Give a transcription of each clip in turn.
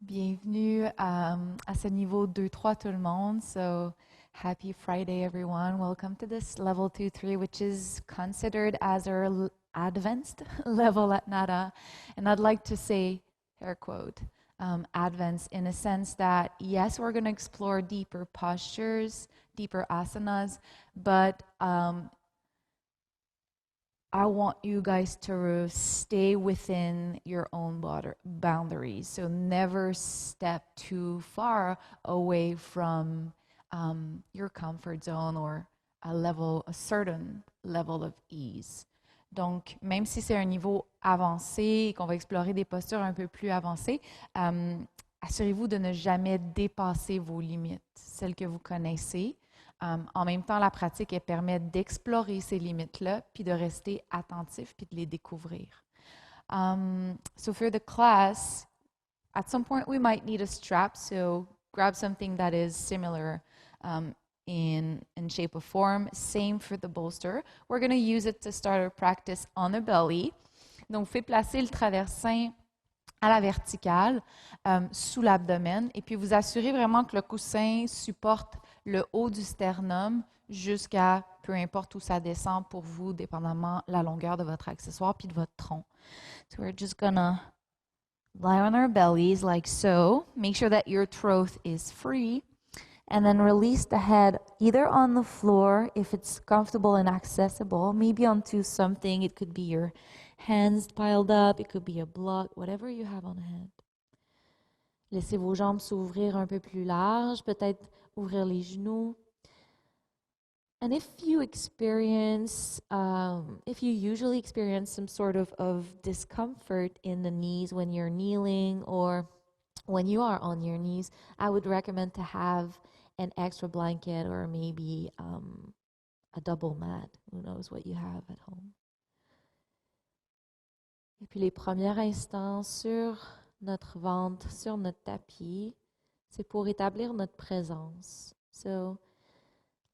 Bienvenue à ce niveau 2-3 tout le monde. So happy Friday everyone. Welcome to this level 2-3 which is considered as our advanced level at Nada. And I'd like to say, air quote, advanced in a sense that yes, we're going to explore deeper postures, deeper asanas, but I want you guys to stay within your own boundaries. So never step too far away from your comfort zone or a certain level of ease. Donc, même si c'est un niveau avancé et qu'on va explorer des postures un peu plus avancées, assurez-vous de ne jamais dépasser vos limites, celles que vous connaissez. En même temps, la pratique, elle permet d'explorer ces limites-là, puis de rester attentif, puis de les découvrir. So for the class, at some point we might need a strap, so grab something that is similar in shape or form. Same for the bolster. We're going to use it to start our practice on the belly. Donc, vous faites placer le traversin à la verticale, sous l'abdomen, et puis vous assurez vraiment que le coussin supporte le haut du sternum jusqu'à peu importe où ça descend pour vous, dépendamment la longueur de votre accessoire puis de votre tronc. So we're just gonna lie on our bellies like so. Make sure that your throat is free. And then release the head either on the floor if it's comfortable and accessible, maybe onto something. It could be your hands piled up, it could be a block, whatever you have on hand. Laissez vos jambes s'ouvrir un peu plus large, peut-être ouvrir les genoux. And if you usually experience some sort of discomfort in the knees when you're kneeling or when you are on your knees, I would recommend to have an extra blanket or maybe a double mat. Who knows what you have at home. Et puis les premiers instants sur notre ventre, sur notre tapis, c'est pour établir notre présence. So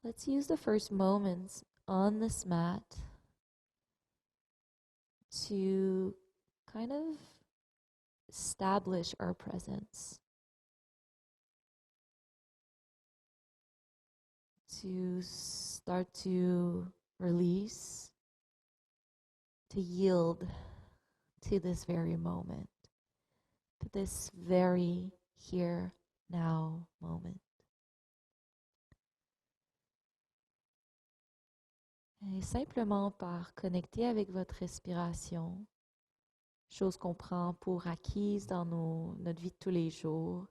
let's use the first moments on this mat to kind of establish our presence. To start to release, to yield to this very moment, to this very here, now moment. Et simplement par connecter avec votre respiration, chose qu'on prend pour acquise dans notre vie de tous les jours,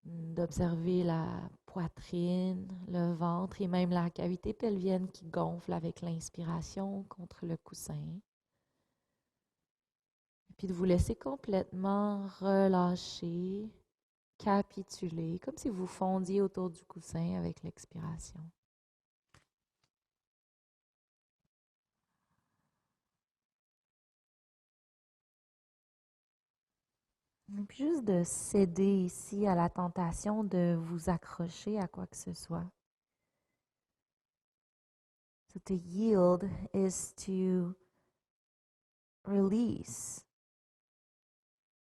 d'observer la poitrine, le ventre et même la cavité pelvienne qui gonfle avec l'inspiration contre le coussin. Et puis de vous laisser complètement relâcher, capituler, comme si vous fondiez autour du coussin avec l'expiration. Et puis juste de céder ici à la tentation de vous accrocher à quoi que ce soit. So to yield is to release,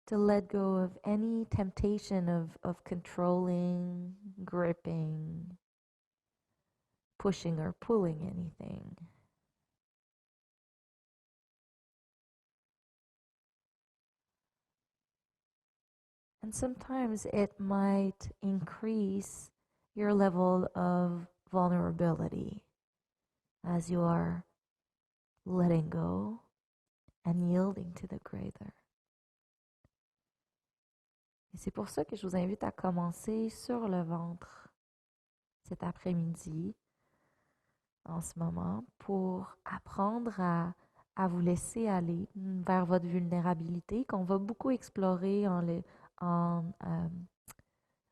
to let go of any temptation of controlling, gripping, pushing or pulling anything. And sometimes it might increase your level of vulnerability as you are letting go and yielding to the greater. Et c'est pour ça que je vous invite à commencer sur le ventre cet après-midi, en ce moment, pour apprendre à vous laisser aller vers votre vulnérabilité qu'on va beaucoup explorer en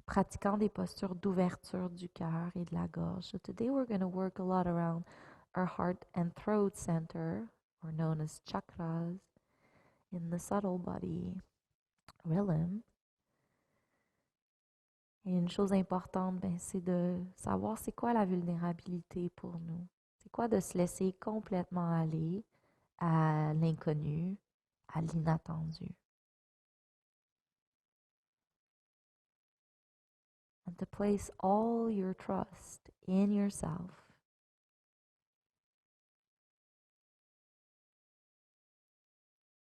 pratiquant des postures d'ouverture du cœur et de la gorge. So today we're going to work a lot around our heart and throat center, or known as chakras, in the subtle body realm. Et une chose importante, c'est de savoir c'est quoi la vulnérabilité pour nous. C'est quoi de se laisser complètement aller à l'inconnu, à l'inattendu. to place all your trust in yourself,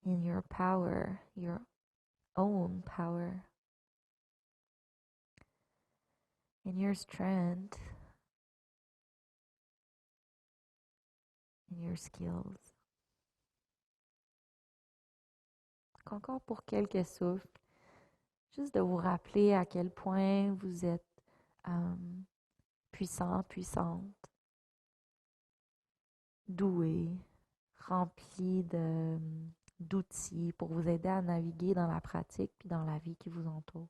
in your power, your own power, in your strength, in your skills. Encore pour quelques souffles, juste de vous rappeler à quel point vous êtes puissant, puissante, doué, rempli d'outils pour vous aider à naviguer dans la pratique puis dans la vie qui vous entoure.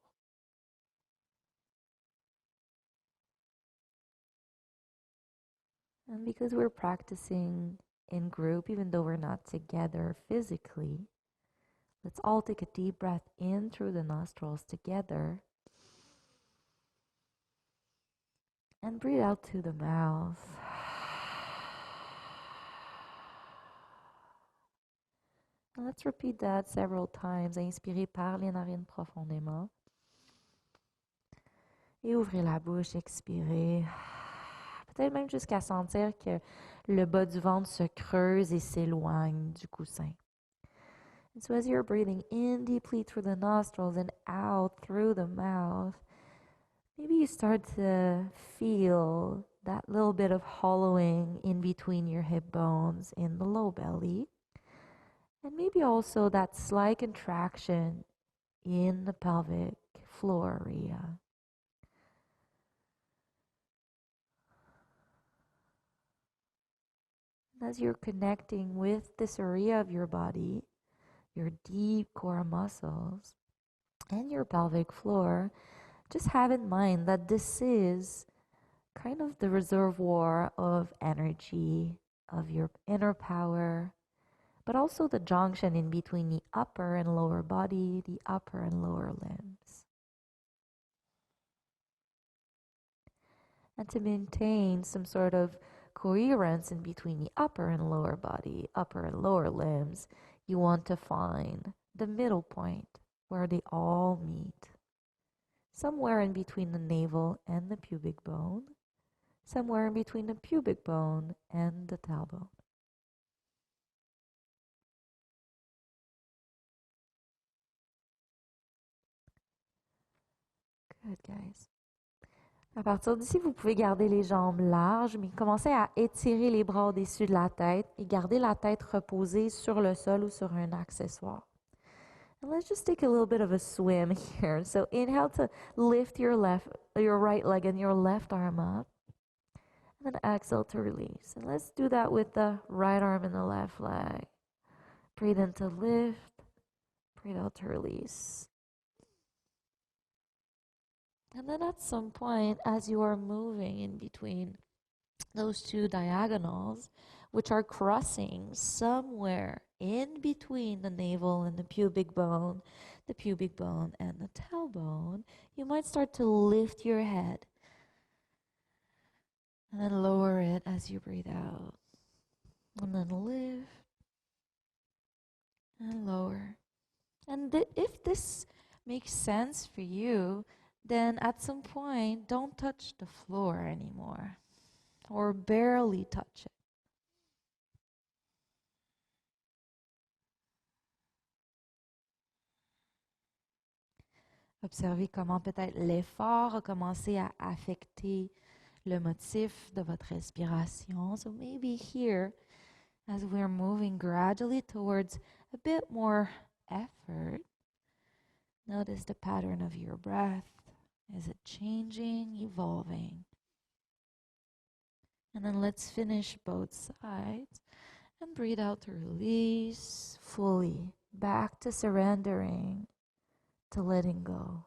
And because we're practicing in group, even though we're not together physically, let's all take a deep breath in through the nostrils together and breathe out through the mouth. And let's repeat that several times. Inspirez par les narines profondément. Et ouvrez la bouche, expirez. Peut-être même jusqu'à sentir que le bas du ventre se creuse et s'éloigne du coussin. And so as you're breathing in deeply through the nostrils and out through the mouth, maybe you start to feel that little bit of hollowing in between your hip bones in the low belly. And maybe also that slight contraction in the pelvic floor area. As you're connecting with this area of your body, your deep core muscles, and your pelvic floor, just have in mind that this is kind of the reservoir of energy, of your inner power, but also the junction in between the upper and lower body, the upper and lower limbs. And to maintain some sort of coherence in between the upper and lower body, upper and lower limbs, you want to find the middle point where they all meet. Somewhere in between the navel and the pubic bone, somewhere in between the pubic bone and the tailbone. Good, guys. À partir d'ici, vous pouvez garder les jambes larges, mais commencez à étirer les bras au-dessus de la tête et garder la tête reposée sur le sol ou sur un accessoire. And let's just take a little bit of a swim here. So inhale to lift your right leg and your left arm up. And then exhale to release. And let's do that with the right arm and the left leg. Breathe in to lift. Breathe out to release. And then at some point, as you are moving in between those two diagonals, which are crossing somewhere in between the navel and the pubic bone and the tailbone, you might start to lift your head and then lower it as you breathe out. And then lift and lower. And if this makes sense for you, then at some point, don't touch the floor anymore, or barely touch it. Observez comment peut-être l'effort a commencé à affecter le motif de votre respiration. So maybe here, as we're moving gradually towards a bit more effort, notice the pattern of your breath. Is it changing, evolving? And then let's finish both sides and breathe out to release fully, back to surrendering, to letting go.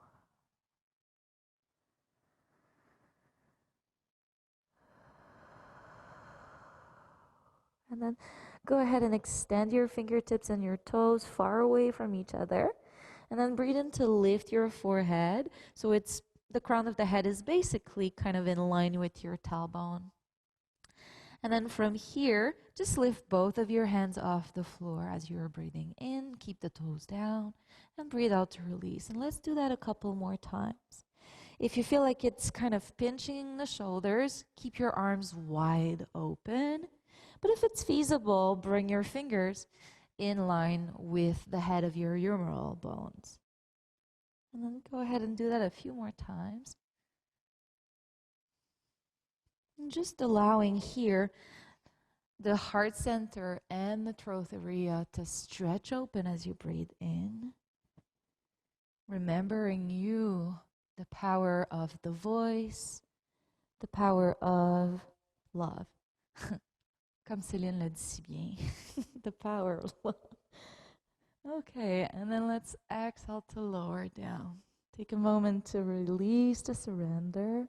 And then go ahead and extend your fingertips and your toes far away from each other. And then breathe in to lift your forehead. So it's the crown of the head is basically kind of in line with your tailbone. And then from here, just lift both of your hands off the floor as you're breathing in. Keep the toes down and breathe out to release. And let's do that a couple more times. If you feel like it's kind of pinching the shoulders, keep your arms wide open. But if it's feasible, bring your fingers in line with the head of your humeral bones. And then go ahead and do that a few more times. And just allowing here the heart center and the throat area to stretch open as you breathe in. Remembering the power of the voice, the power of love. Comme Céline l'a dit si bien. The power of love. Okay, and then let's exhale to lower down. Take a moment to release, to surrender.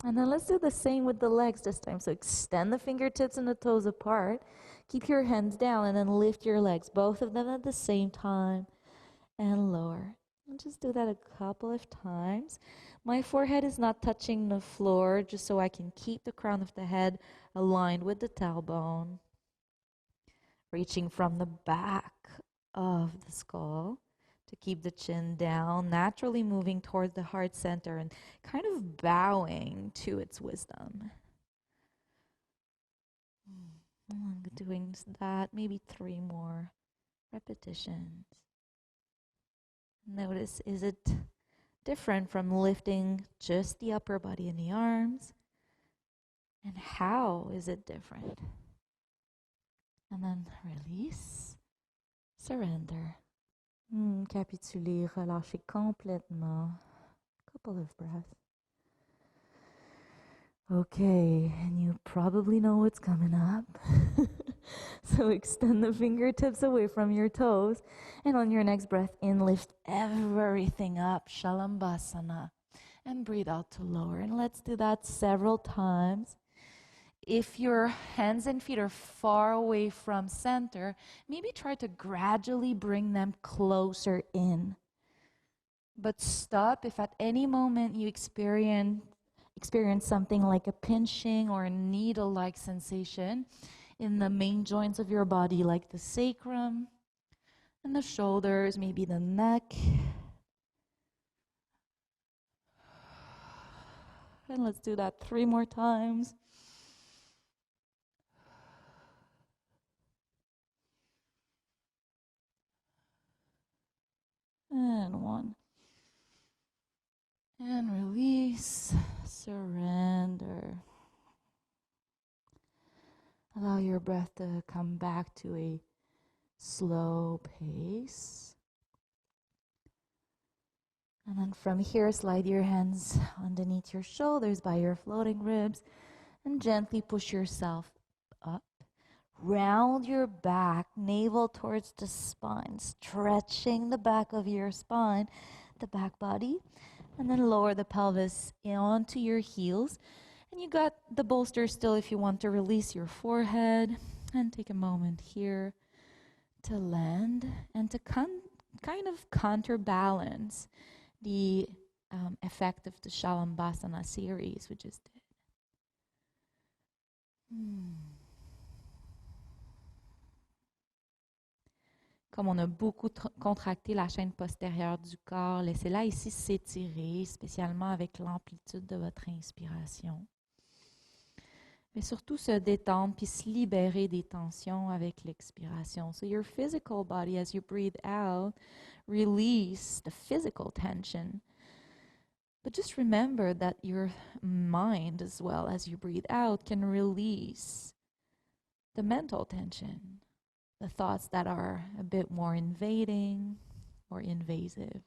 And then let's do the same with the legs this time. So extend the fingertips and the toes apart. Keep your hands down and then lift your legs, both of them at the same time, and lower. And just do that a couple of times. My forehead is not touching the floor, just so I can keep the crown of the head aligned with the tailbone. Reaching from the back of the skull to keep the chin down, naturally moving towards the heart center and kind of bowing to its wisdom. Doing that, maybe 3 more repetitions. Notice, is it different from lifting just the upper body and the arms? And how is it different? And then release, surrender. Capituler, relâcher complètement. Couple of breaths. Okay, and you probably know what's coming up. So extend the fingertips away from your toes. And on your next breath in, lift everything up, Shalambhasana. And breathe out to lower. And let's do that several times. If your hands and feet are far away from center, maybe try to gradually bring them closer in. But stop if at any moment you experience something like a pinching or a needle-like sensation in the main joints of your body, like the sacrum and the shoulders, maybe the neck. And let's do that 3 more times. And 1. And release, surrender. Allow your breath to come back to a slow pace. And then from here, slide your hands underneath your shoulders by your floating ribs and gently push yourself up. Round your back, navel towards the spine, stretching the back of your spine, the back body, and then lower the pelvis onto your heels. And you got the bolster still if you want to release your forehead. And take a moment here to land and to kind of counterbalance the effect of the Shalambhasana series we just did. Comme on a beaucoup contracté la chaîne postérieure du corps, laissez-la ici s'étirer, spécialement avec l'amplitude de votre inspiration. Mais surtout se détendre puis se libérer des tensions avec l'expiration. So your physical body, as you breathe out, release the physical tension. But just remember that your mind, as well as you breathe out, can release the mental tension, the thoughts that are a bit more invading or invasive.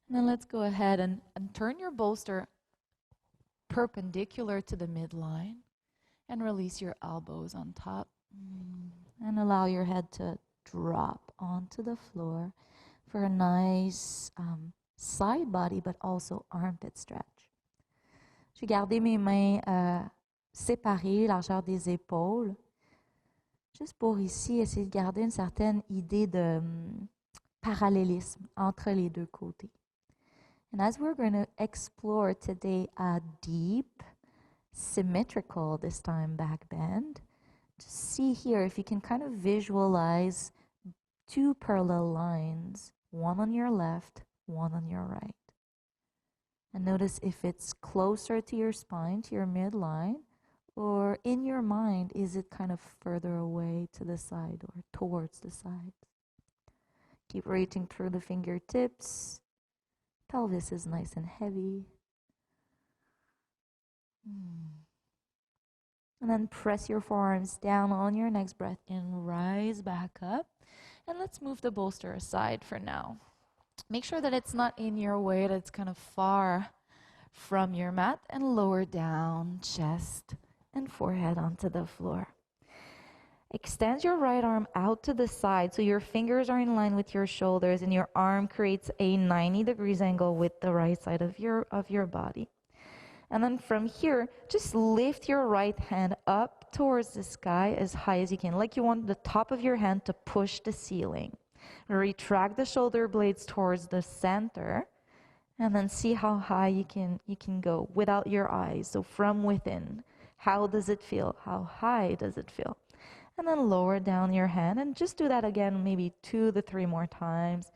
And then let's go ahead and turn your bolster perpendicular to the midline and release your elbows on top. And allow your head to drop onto the floor for a nice side body, but also armpit stretch. Je vais garder mes mains séparées, largeur des épaules, juste pour ici essayer de garder une certaine idée de parallélisme entre les deux côtés. And as we're going to explore today a deep, symmetrical, this time back bend, Just see here if you can kind of visualize two parallel lines, one on your left, one on your right. And notice if it's closer to your spine, to your midline, or in your mind, is it kind of further away to the side or towards the side? Keep reaching through the fingertips. Pelvis is nice and heavy. And then press your forearms down on your next breath and rise back up. And let's move the bolster aside for now. Make sure that it's not in your way, that it's kind of far from your mat, and lower down chest and forehead onto the floor. Extend your right arm out to the side so your fingers are in line with your shoulders and your arm creates a 90 degrees angle with the right side of your body. And then from here, just lift your right hand up towards the sky as high as you can, like you want the top of your hand to push the ceiling. Retract the shoulder blades towards the center, and then see how high you can go without your eyes. So from within, how does it feel? How high does it feel? And then lower down your hand, and just do that again maybe 2 to 3 more times.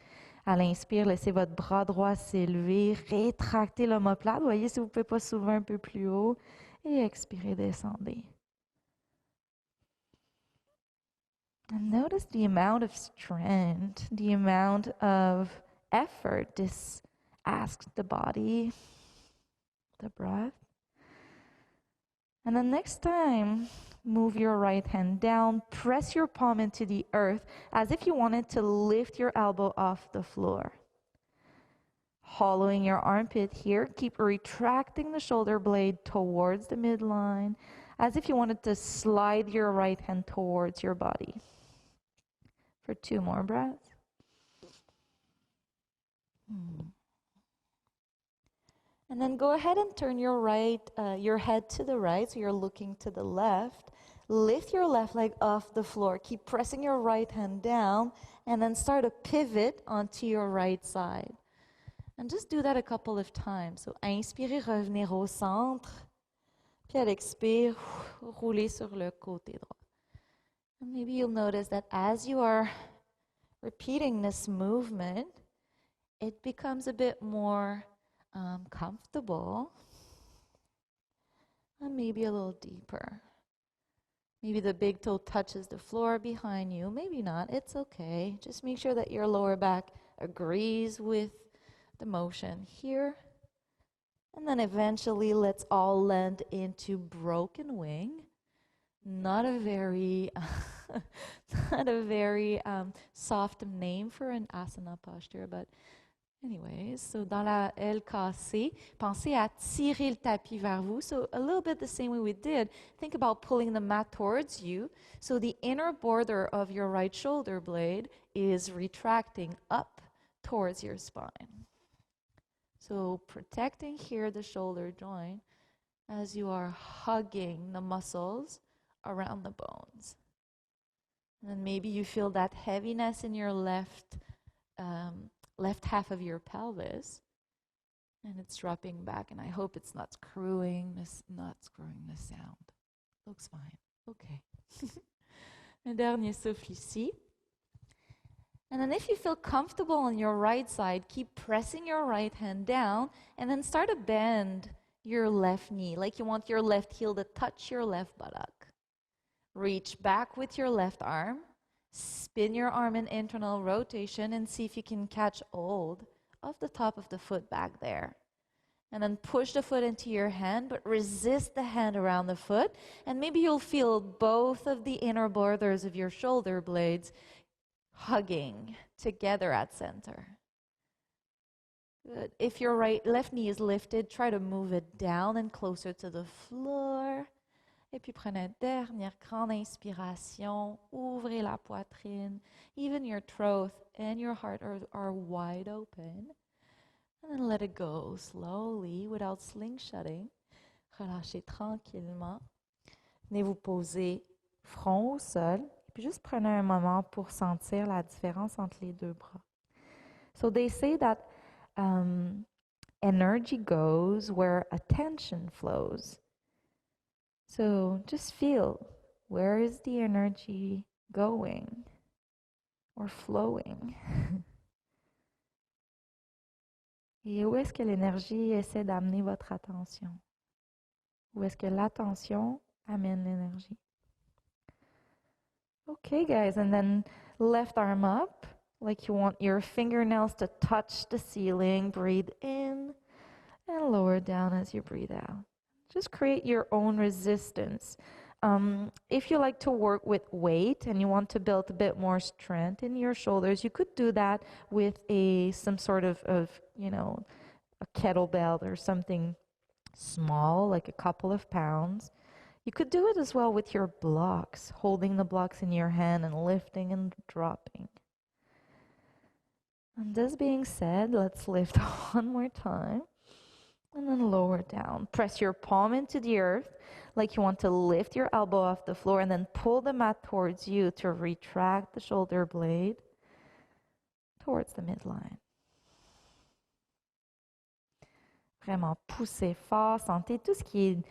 À l'inspire, laissez votre bras droit s'élever, rétractez l'omoplate. Voyez si vous ne pouvez pas soulever un peu plus haut. Et expirez, descendez. And notice the amount of strength, the amount of effort this asks the body, the breath. And then next time, move your right hand down, press your palm into the earth as if you wanted to lift your elbow off the floor. Hollowing your armpit here, keep retracting the shoulder blade towards the midline as if you wanted to slide your right hand towards your body. For 2 more breaths. And then go ahead and turn your head to the right, so you're looking to the left. Lift your left leg off the floor. Keep pressing your right hand down, and then start a pivot onto your right side. And just do that a couple of times. So, inspirez, revenir au centre. Puis à l'expire, roulez sur le côté droit. And maybe you'll notice that as you are repeating this movement, it becomes a bit more comfortable, and maybe a little deeper. Maybe the big toe touches the floor behind you, maybe not, it's okay. Just make sure that your lower back agrees with the motion here. And then eventually let's all land into broken wing. Not a very soft name for an asana posture, but anyways, so dans la L cassée, pensez à tirer le tapis vers vous. So a little bit the same way we did. Think about pulling the mat towards you. So the inner border of your right shoulder blade is retracting up towards your spine. So protecting here the shoulder joint as you are hugging the muscles around the bones. And then maybe you feel that heaviness in your left half of your pelvis, and it's dropping back, and I hope it's not screwing the sound. Looks fine. Okay. Un dernier souffle ici. And then if you feel comfortable on your right side, keep pressing your right hand down, and then start to bend your left knee, like you want your left heel to touch your left buttock. Reach back with your left arm. Spin your arm in internal rotation and see if you can catch hold of the top of the foot back there. And then push the foot into your hand, but resist the hand around the foot. And maybe you'll feel both of the inner borders of your shoulder blades hugging together at center. Good. If your left knee is lifted, try to move it down and closer to the floor. Et puis prenez une dernière grande inspiration, ouvrez la poitrine, even your throat and your heart are wide open. And then let it go slowly without slingshotting. Relâchez tranquillement. Venez vous poser front au sol. Et puis juste prenez un moment pour sentir la différence entre les 2 bras. So they say that energy goes where attention flows. So just feel Where is the energy going or flowing? Et où est-ce que l'énergie essaie d'amener votre attention? Où est-ce que l'attention amène l'énergie? Okay, guys, and then left arm up, like you want your fingernails to touch the ceiling. Breathe in and lower down as you breathe out. Just create your own resistance. If you like to work with weight and you want to build a bit more strength in your shoulders, you could do that with some sort of a kettlebell or something small, like a couple of pounds. You could do it as well with your blocks, holding the blocks in your hand and lifting and dropping. And this being said, let's lift one more time. And then lower down. Press your palm into the earth like you want to lift your elbow off the floor, and then pull the mat towards you to retract the shoulder blade towards the midline. Vraiment pousser fort. Sentez tout ce qui est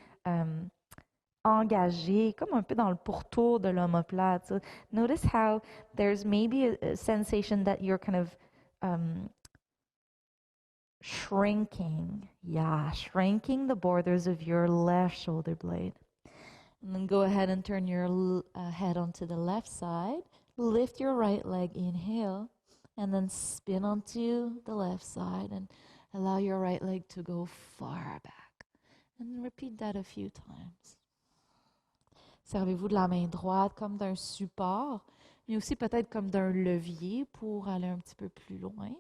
engagé, comme un peu dans le pourtour de l'omoplate. So notice how there's maybe a sensation that you're kind of shrinking. Yeah, shrinking the borders of your left shoulder blade. And then go ahead and turn your head onto the left side. Lift your right leg, inhale, and then spin onto the left side and allow your right leg to go far back. And repeat that a few times. Servez-vous de la main droite comme d'un support, mais aussi peut-être comme d'un levier pour aller un petit peu plus loin.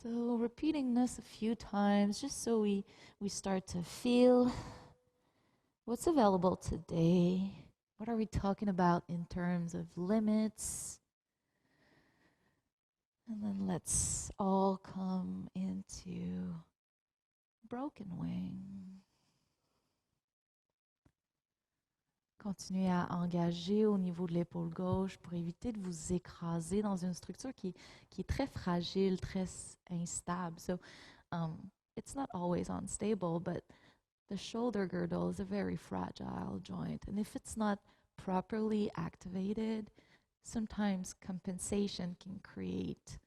So repeating this a few times just so we start to feel what's available today. What are we talking about in terms of limits? And then let's all come into broken wing. Continuez à engager au niveau de l'épaule gauche pour éviter de vous écraser dans une structure qui est très fragile, très instable. So it's not always unstable, but the shoulder girdle is a very fragile joint. And if it's not properly activated, sometimes compensation can create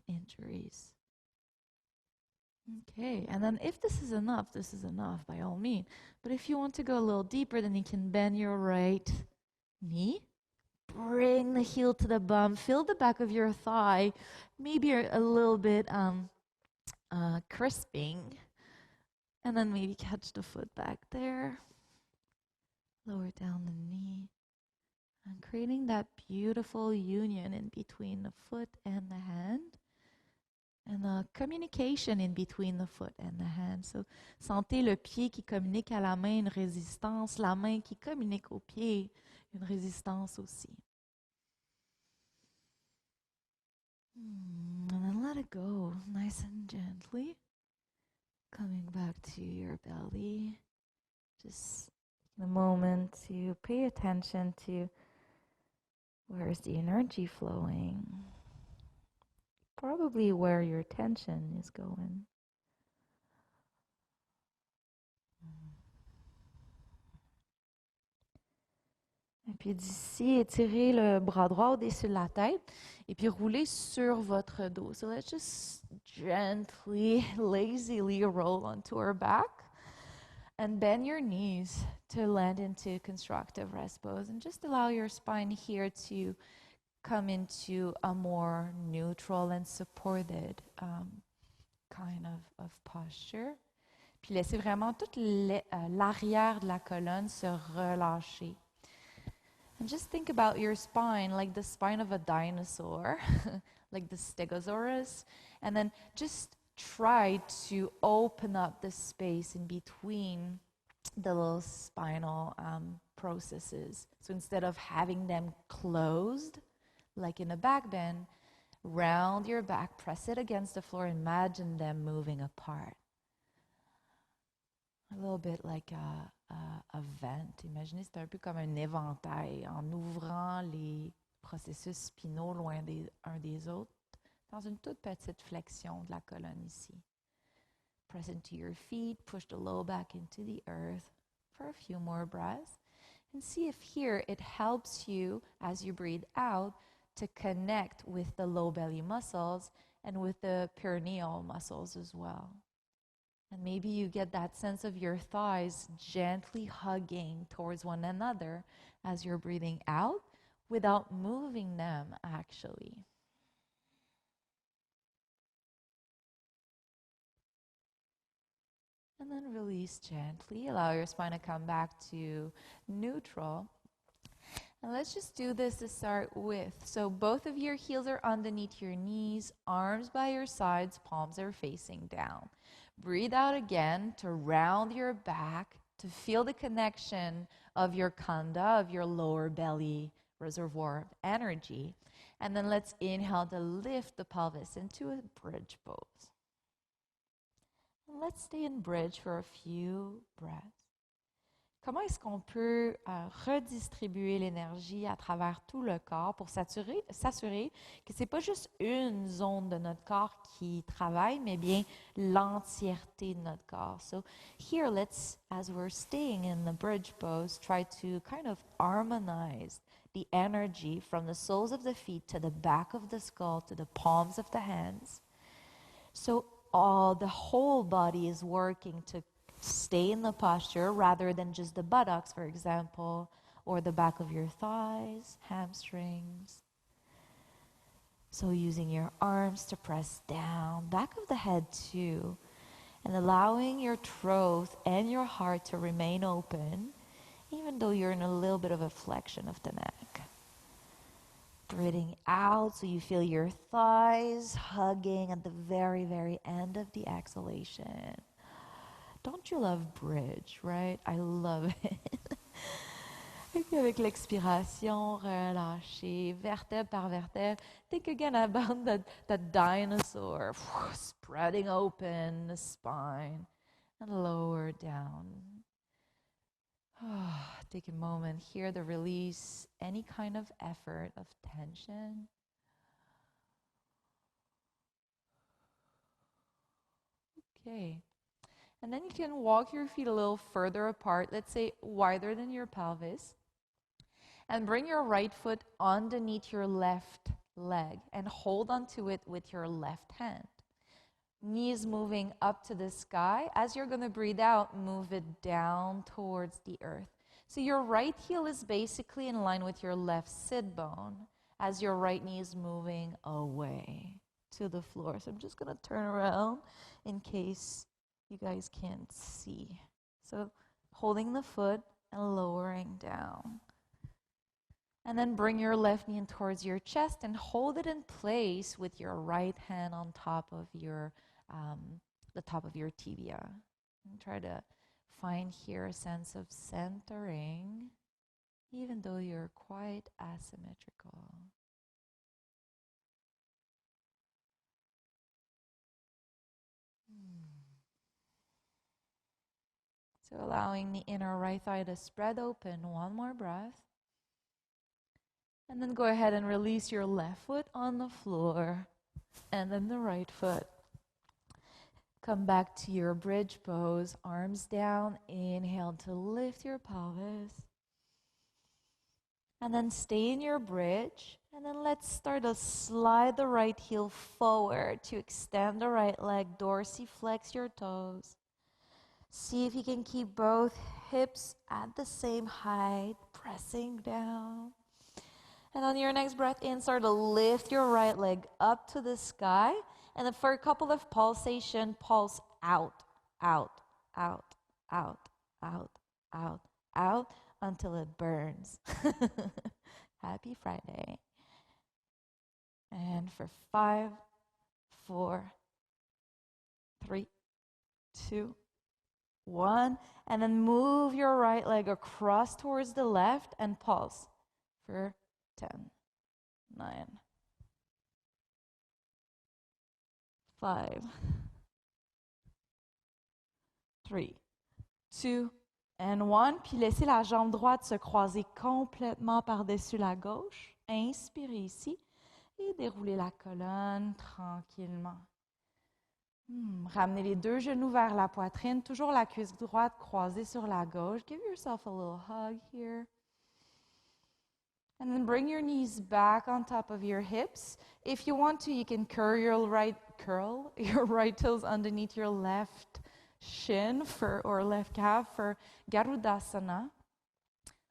injuries. Okay, and then if this is enough by all means. But if you want to go a little deeper, then you can bend your right knee. Bring the heel to the bum. Feel the back of your thigh. Maybe a little bit crisping. And then maybe catch the foot back there. Lower down the knee. And creating that beautiful union in between the foot and the hand. And communication in between the foot and the hand. So, sentez le pied qui communique à la main, une résistance. La main qui communique au pied, une résistance aussi. And then let it go, nice and gently. Coming back to your belly. Just a moment to pay attention to where's the energy flowing. Probably where your tension is going. Et puis d'ici, étirez le bras droit au-dessus de la tête et puis roulez sur votre dos. So let's just gently, lazily roll onto our back and bend your knees to land into constructive rest pose. And just allow your spine here to come into a more neutral and supported kind of posture. Puis laissez vraiment toute l'arrière de la colonne se relâcher. And just think about your spine like the spine of a dinosaur, like the Stegosaurus, and then just try to open up the space in between the little spinal processes. So instead of having them closed, like in a back bend, round your back, press it against the floor, imagine them moving apart. A little bit like a vent. Imaginez, c'est un peu comme un éventail en ouvrant les processus spinaux loin un des autres dans une toute petite flexion de la colonne ici. Press into your feet, push the low back into the earth for a few more breaths. And see if here it helps you as you breathe out to connect with the low belly muscles and with the perineal muscles as well. And maybe you get that sense of your thighs gently hugging towards one another as you're breathing out without moving them actually. And then release gently. Allow your spine to come back to neutral. And let's just do this to start with. So both of your heels are underneath your knees, arms by your sides, palms are facing down. Breathe out again to round your back, to feel the connection of your khanda, of your lower belly reservoir of energy. And then let's inhale to lift the pelvis into a bridge pose. And let's stay in bridge for a few breaths. Comment est-ce qu'on peut redistribuer l'énergie à travers tout le corps pour s'assurer que ce n'est pas juste une zone de notre corps qui travaille, mais bien l'entièreté de notre corps. So here, let's, as we're staying in the bridge pose, try to kind of harmonize the energy from the soles of the feet to the back of the skull to the palms of the hands. So the whole body is working to stay in the posture rather than just the buttocks, for example, or the back of your thighs, hamstrings. So using your arms to press down, back of the head too, and allowing your throat and your heart to remain open, even though you're in a little bit of a flexion of the neck. Breathing out so you feel your thighs hugging at the very, very end of the exhalation. Don't you love bridge, right? I love it. Et puis avec l'expiration, relâchez, vertèbre par vertèbre. Think again about that dinosaur spreading open the spine and lower down. Take a moment here to release any kind of effort, of tension. Okay. And then you can walk your feet a little further apart, let's say wider than your pelvis. And bring your right foot underneath your left leg and hold onto it with your left hand. Knees moving up to the sky. As you're going to breathe out, move it down towards the earth. So your right heel is basically in line with your left sit bone as your right knee is moving away to the floor. So I'm just going to turn around in case you guys can't see. So holding the foot and lowering down. And then bring your left knee in towards your chest and hold it in place with your right hand on top of your, the top of your tibia. And try to find here a sense of centering, even though you're quite asymmetrical. So allowing the inner right thigh to spread open. One more breath. And then go ahead and release your left foot on the floor and then the right foot. Come back to your bridge pose, arms down. Inhale to lift your pelvis. And then stay in your bridge. And then let's start to slide the right heel forward to extend the right leg, dorsiflex your toes. See if you can keep both hips at the same height, pressing down. And on your next breath in, start to lift your right leg up to the sky. And then for a couple of pulsation, pulse out, out, out, out, out, out, out, until it burns. Happy Friday. And for 5, 4, 3, 2, 1. And then move your right leg across towards the left and pulse for 10, 9, 5, 3, 2, and 1. Puis laissez la jambe droite se croiser complètement par-dessus la gauche. Inspirez ici et déroulez la colonne tranquillement. Ramenez les deux genoux vers la poitrine, toujours la cuisse droite croisée sur la gauche. Give yourself a little hug here. And then bring your knees back on top of your hips. If you want to, you can curl your right toes underneath your left shin or left calf for Garudasana.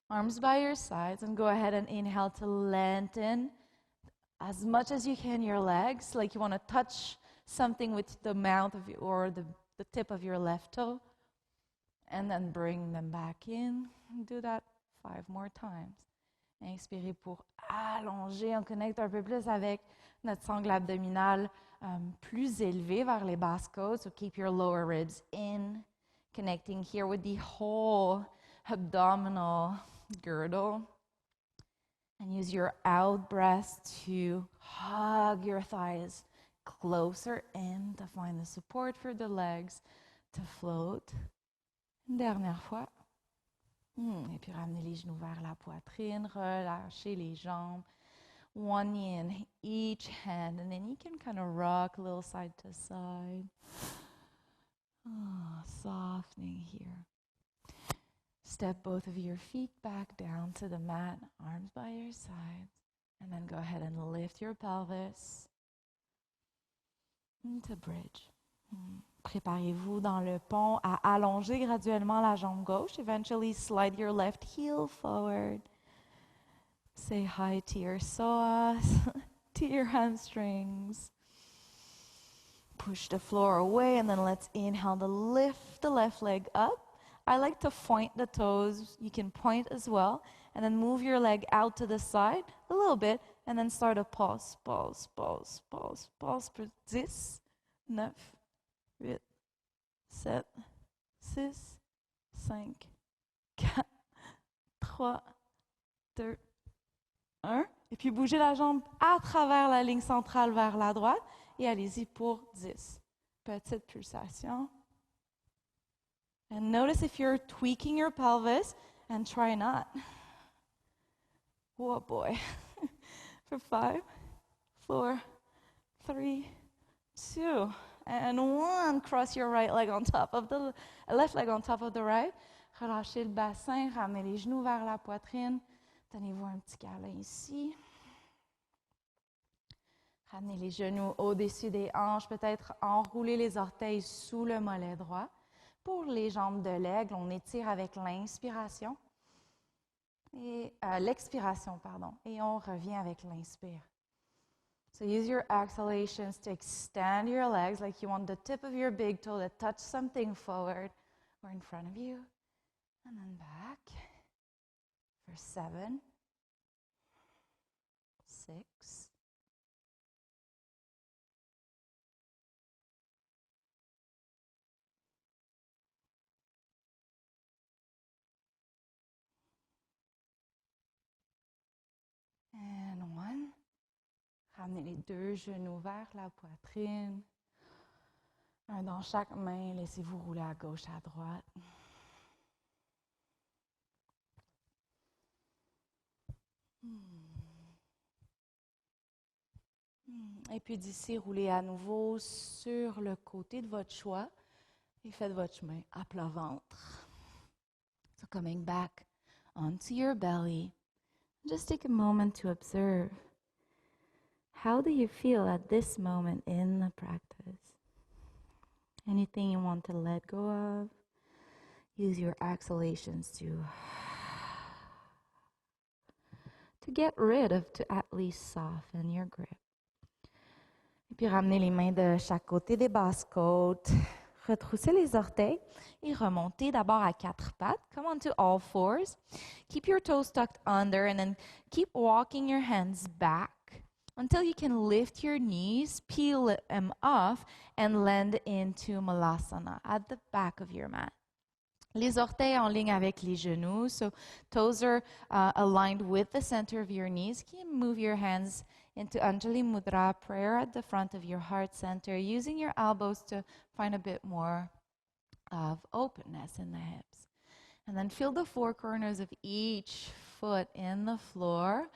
Arms by your sides, and go ahead and inhale to lengthen as much as you can your legs, like you want to touch something with the mouth of or the tip of your left toe, and then bring them back in. Do that 5 more times. Inspirez pour allonger. On connecte un peu plus avec notre sangle abdominale plus élevée vers les basses côtes. So keep your lower ribs in, connecting here with the whole abdominal girdle. And use your out breath to hug your thighs closer in to find the support for the legs to float. Une dernière fois. Et puis ramenez les genoux vers la poitrine, relâchez les jambes. One knee in each hand, and then you can kind of rock a little side to side. Softening here. Step both of your feet back down to the mat, arms by your sides, and then go ahead and lift your pelvis into bridge. Préparez-vous dans le pont à allonger graduellement la jambe gauche. Eventually slide your left heel forward. Say hi to your psoas, to your hamstrings. Push the floor away, and then let's inhale to lift the left leg up. I like to point the toes. You can point as well. And then move your leg out to the side a little bit. And then start a pulse, pulse, pulse, pulse, pulse for 10, 9, 8, 7, 6, 5, 4, 3, 2, 1. Et puis bougez la jambe à travers la ligne centrale vers la droite. Et allez-y pour 10. Petite pulsation. And notice if you're tweaking your pelvis, and try not. Oh boy. For 5, 4, 3, 2, and 1. Cross your right leg on top of the left leg on top of the right. Relâchez le bassin, ramenez les genoux vers la poitrine. Tenez-vous un petit câlin ici. Ramenez les genoux au-dessus des hanches, peut-être enrouler les orteils sous le mollet droit. Pour les jambes de l'aigle, on étire avec l'inspiration et l'expiration, pardon, et on revient avec l'inspire. So use your exhalations to extend your legs like you want the tip of your big toe to touch something forward or in front of you, and then back for 7, 6, 1. Ramenez les deux genoux vers la poitrine. Un dans chaque main. Laissez-vous rouler à gauche, à droite. Et puis d'ici, roulez à nouveau sur le côté de votre choix et faites votre chemin à plat ventre. So coming back onto your belly. Just take a moment to observe. How do you feel at this moment in the practice? Anything you want to let go of? Use your exhalations to get rid of, to at least soften your grip. Et puis ramenez les mains de chaque côté des basses côtes. Retroussez les orteils et remontez d'abord à 4 pattes. Come on to all fours. Keep your toes tucked under and then keep walking your hands back until you can lift your knees, peel them off, and land into Malasana at the back of your mat. Les orteils en ligne avec les genoux, so toes are aligned with the center of your knees. You can move your hands into Anjali Mudra, prayer at the front of your heart center, using your elbows to find a bit more of openness in the hips. And then feel the four corners of each foot in the floor.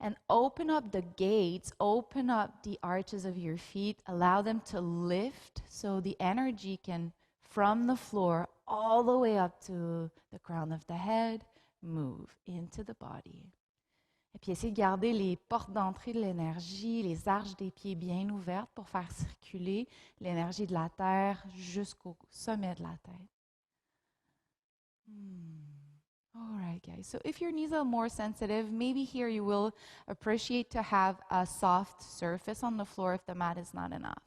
And open up the gates, open up the arches of your feet, allow them to lift so the energy can, from the floor all the way up to the crown of the head, move into the body. Et puis essayez de garder les portes d'entrée de l'énergie, les arches des pieds bien ouvertes pour faire circuler l'énergie de la terre jusqu'au sommet de la tête. All right, guys. So if your knees are more sensitive, maybe here you will appreciate to have a soft surface on the floor if the mat is not enough.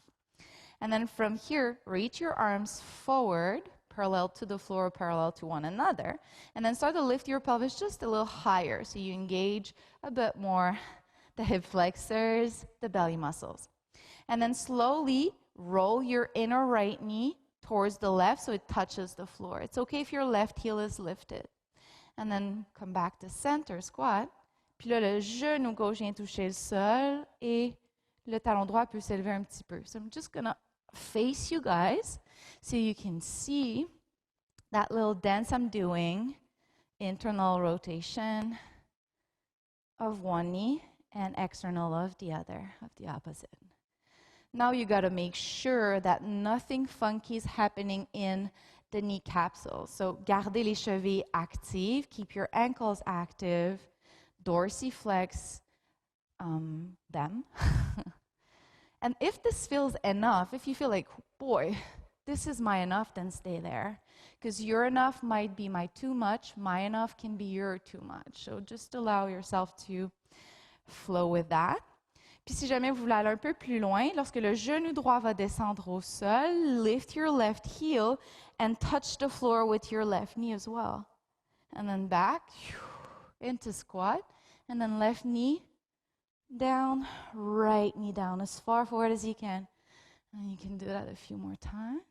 And then from here, reach your arms forward, parallel to the floor, parallel to one another. And then start to lift your pelvis just a little higher so you engage a bit more the hip flexors, the belly muscles. And then slowly roll your inner right knee towards the left so it touches the floor. It's okay if your left heel is lifted. And then come back to center squat. Puis là, le genou gauche vient toucher le sol et le talon droit peut s'élever un petit peu. So I'm just going to face you guys so you can see that little dance I'm doing, internal rotation of one knee and external of the other, of the opposite. Now you got to make sure that nothing funky is happening in the knee capsule. So gardez les chevilles actives, keep your ankles active, dorsiflex them. And if this feels enough, if you feel like, boy, this is my enough, then stay there. Because your enough might be my too much, my enough can be your too much. So just allow yourself to flow with that. Puis si jamais vous voulez aller un peu plus loin, lorsque le genou droit va descendre au sol, lift your left heel and touch the floor with your left knee as well. And then back into squat, and then left knee down, right knee down, as far forward as you can. And you can do that a few more times.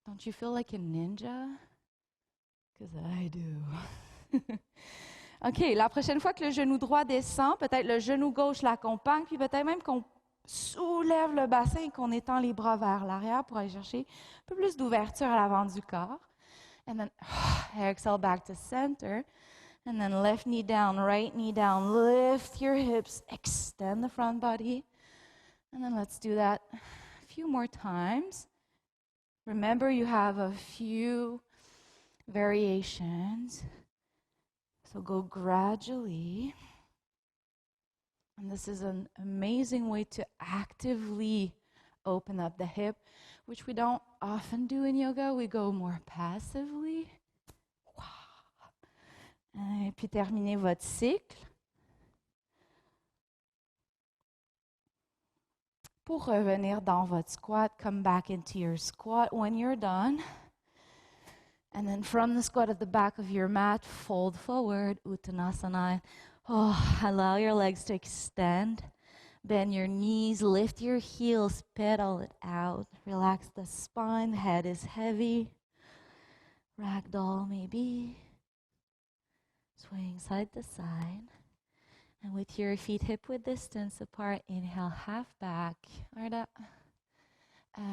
Don't you feel like a ninja? Because I do. OK, la prochaine fois que le genou droit descend, peut-être le genou gauche l'accompagne, puis peut-être même qu'on soulève le bassin et qu'on étend les bras vers l'arrière pour aller chercher un peu plus d'ouverture à l'avant du corps. And then exhale back to center. And then left knee down, right knee down. Lift your hips, extend the front body. And then let's do that a few more times. Remember, you have a few variations. So go gradually. And this is an amazing way to actively open up the hip, which we don't often do in yoga. We go more passively. Et puis terminez votre cycle. Pour revenir dans votre squat, come back into your squat when you're done. And then from the squat at the back of your mat, fold forward, Uttanasana. Allow your legs to extend. Bend your knees, lift your heels, pedal it out. Relax the spine, head is heavy. Ragdoll maybe. Swaying side to side. And with your feet hip-width distance apart, inhale, half back. Ardha.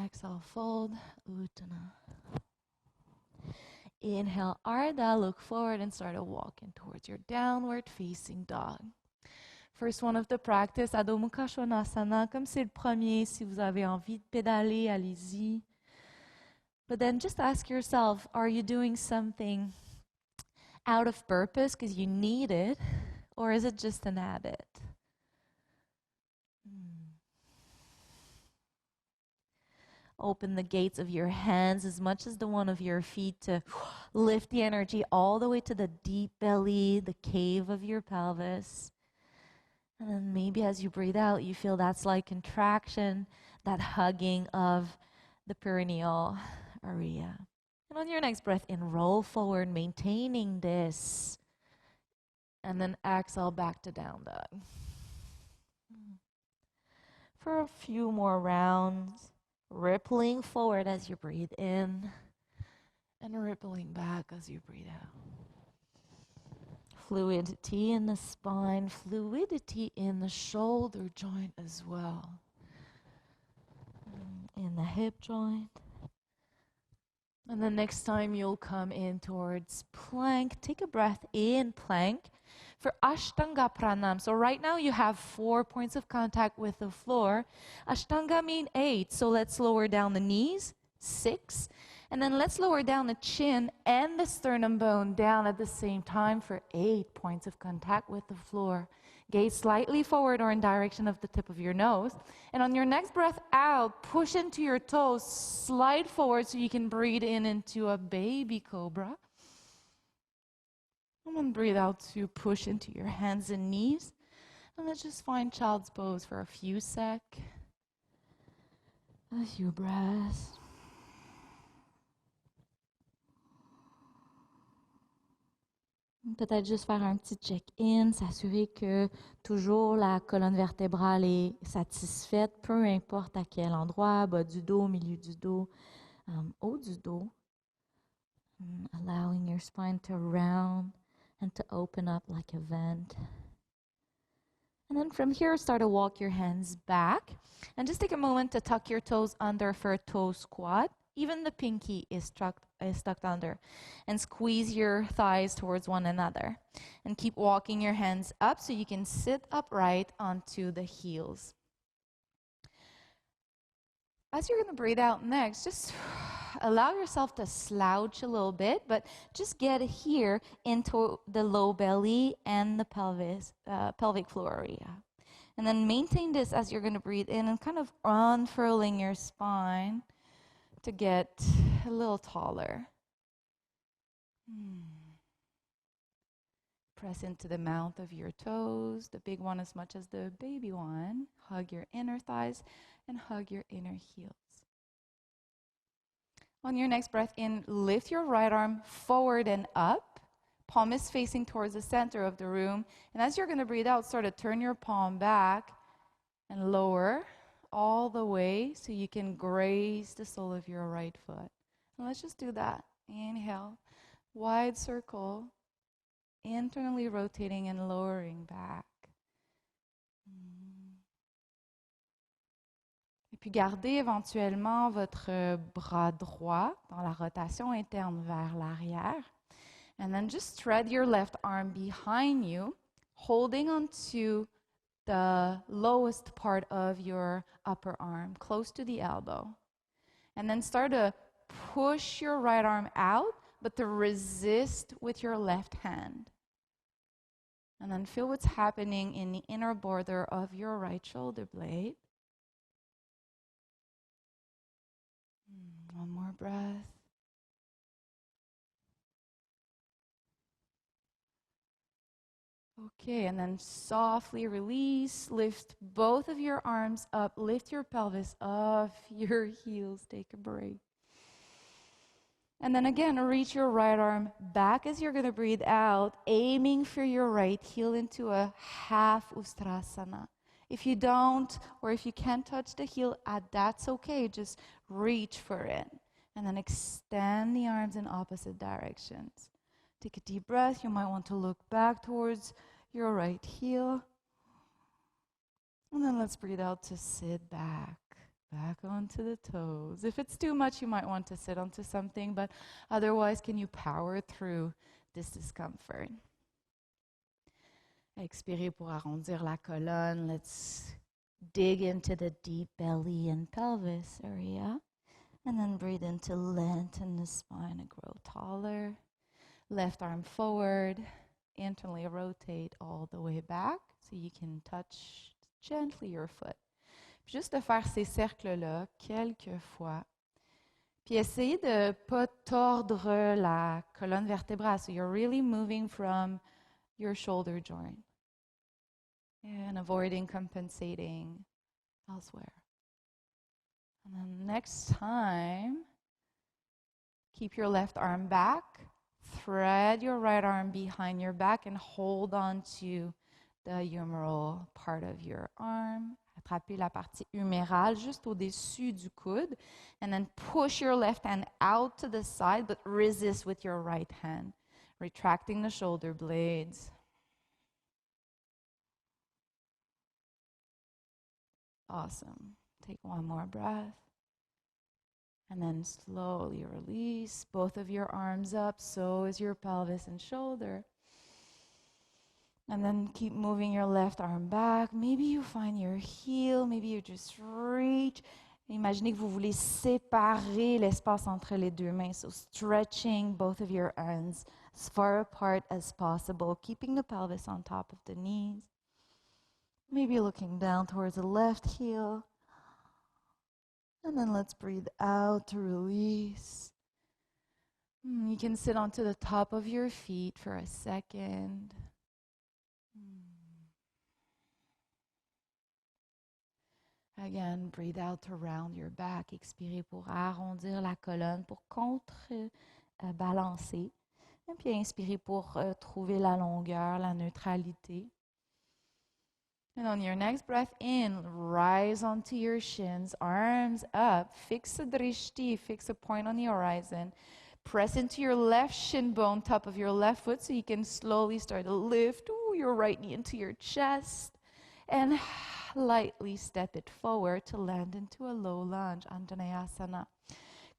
Exhale, fold, Uttana. Inhale, Ardha, look forward and start walking towards your downward facing dog. First one of the practice, Adho Mukha Svanasana, comme c'est le premier, si vous avez envie de pédaler, allez-y. But then just ask yourself, are you doing something out of purpose because you need it, or is it just an habit? Open the gates of your hands as much as the one of your feet to lift the energy all the way to the deep belly, the cave of your pelvis. And then maybe as you breathe out, you feel that slight contraction, that hugging of the perineal area. And on your next breath in, roll forward, maintaining this. And then exhale back to down dog. For a few more rounds. Rippling forward as you breathe in and rippling back as you breathe out. Fluidity in the spine, fluidity in the shoulder joint as well. In the hip joint. And the next time you'll come in towards plank, take a breath in plank for Ashtanga Pranam. So right now you have 4 points of contact with the floor. Ashtanga mean 8. So let's lower down the knees, 6. And then let's lower down the chin and the sternum bone down at the same time for 8 points of contact with the floor. Gaze slightly forward or in direction of the tip of your nose. And on your next breath out, push into your toes, slide forward so you can breathe in into a baby cobra. And then breathe out to push into your hands and knees. And let's just find child's pose for a few breaths. Peut-être juste faire un petit check-in, s'assurer que toujours la colonne vertébrale est satisfaite, peu importe à quel endroit, bas du dos, milieu du dos, haut du dos. Allowing your spine to round and to open up like a vent. And then from here, start to walk your hands back. And just take a moment to tuck your toes under for a toe squat. Even the pinky is tucked under. And squeeze your thighs towards one another. And keep walking your hands up so you can sit upright onto the heels. As you're going to breathe out next, just allow yourself to slouch a little bit, but just get here into the low belly and the pelvic floor area. And then maintain this as you're going to breathe in and kind of unfurling your spine to get a little taller. Press into the mouth of your toes, the big one as much as the baby one. Hug your inner thighs and hug your inner heels. On your next breath in, lift your right arm forward and up. Palm is facing towards the center of the room. And as you're going to breathe out, start to turn your palm back and lower all the way so you can graze the sole of your right foot. And let's just do that. Inhale, wide circle, internally rotating and lowering back. Et puis gardez éventuellement votre bras droit dans la rotation interne vers l'arrière. And then just thread your left arm behind you, holding onto the lowest part of your upper arm, close to the elbow. And then start to push your right arm out, but to resist with your left hand. And then feel what's happening in the inner border of your right shoulder blade. One more breath. Okay, and then softly release. Lift both of your arms up. Lift your pelvis off your heels. Take a break. And then again, reach your right arm back as you're going to breathe out, aiming for your right heel into a half Ustrasana. If you don't, or if you can't touch the heel, that's okay. Just reach for it. And then extend the arms in opposite directions. Take a deep breath. You might want to look back towards your right heel. And then let's breathe out to sit back onto the toes. If it's too much, you might want to sit onto something, but otherwise, can you power through this discomfort? Expirez pour arrondir la colonne. Let's dig into the deep belly and pelvis area. And then breathe in to lengthen the spine and grow taller. Left arm forward. Internally rotate all the way back so you can touch gently your foot. Juste de faire ces cercles-là quelques fois. Puis essayez de ne pas tordre la colonne vertébrale. So you're really moving from your shoulder joint and avoiding compensating elsewhere. And then next time, keep your left arm back. Thread your right arm behind your back and hold on to the humeral part of your arm. Attrapez la partie humérale juste au-dessus du coude. And then push your left hand out to the side, but resist with your right hand. Retracting the shoulder blades. Awesome. Take one more breath. And then slowly release both of your arms up. So is your pelvis and shoulder. And then keep moving your left arm back. Maybe you find your heel. Maybe you just reach. Imaginez que vous voulez séparer l'espace entre les deux mains. So stretching both of your hands as far apart as possible, keeping the pelvis on top of the knees. Maybe looking down towards the left heel. And then let's breathe out to release. You can sit onto the top of your feet for a second. Again, breathe out to round your back. Expirez pour arrondir la colonne, pour contre-balancer. Et puis inspirez pour trouver la longueur, la neutralité. And on your next breath in, rise onto your shins, arms up, fix a drishti, fix a point on the horizon. Press into your left shin bone, top of your left foot, so you can slowly start to lift your right knee into your chest. And lightly step it forward to land into a low lunge, Dhanurasana.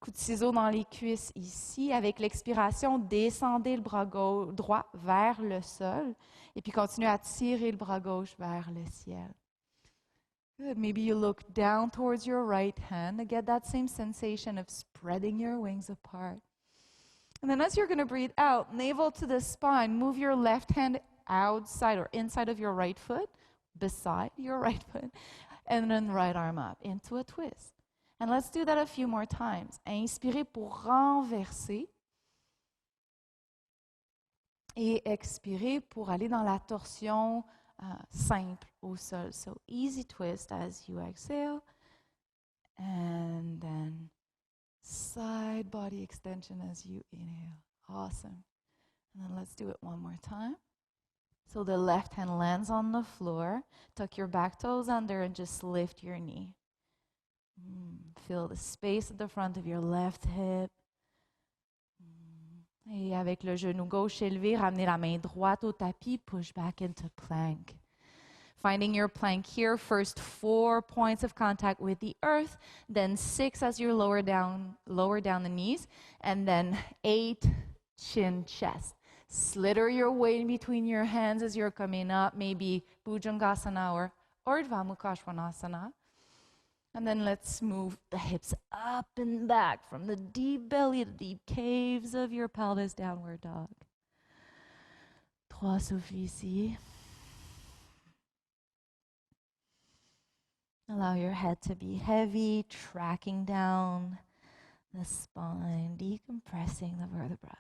Coup de ciseau dans les cuisses ici. Avec l'expiration, descendez le bras droit vers le sol et puis continuez à tirer le bras gauche vers le ciel. Good. Maybe you look down towards your right hand to get that same sensation of spreading your wings apart. And then as you're going to breathe out, navel to the spine, move your left hand outside or inside of your right foot, beside your right foot, and then right arm up into a twist. And let's do that a few more times. Inspirez pour renverser. Et expirez pour aller dans la torsion simple au sol. So easy twist as you exhale. And then side body extension as you inhale. Awesome. And then let's do it one more time. So the left hand lands on the floor. Tuck your back toes under and just lift your knee. Feel the space at the front of your left hip. Et avec le genou gauche élevé, ramenez la main droite au tapis, push back into plank. Finding your plank here, first 4 points of contact with the earth, then 6 as you lower down the knees, and then 8, chin, chest. Slither your weight in between your hands as you're coming up, maybe Bhujangasana or Urdhva Mukha Svanasana. And then let's move the hips up and back from the deep belly, the deep caves of your pelvis, downward dog. 3 souffles ici. Allow your head to be heavy, tracking down the spine, decompressing the vertebrae.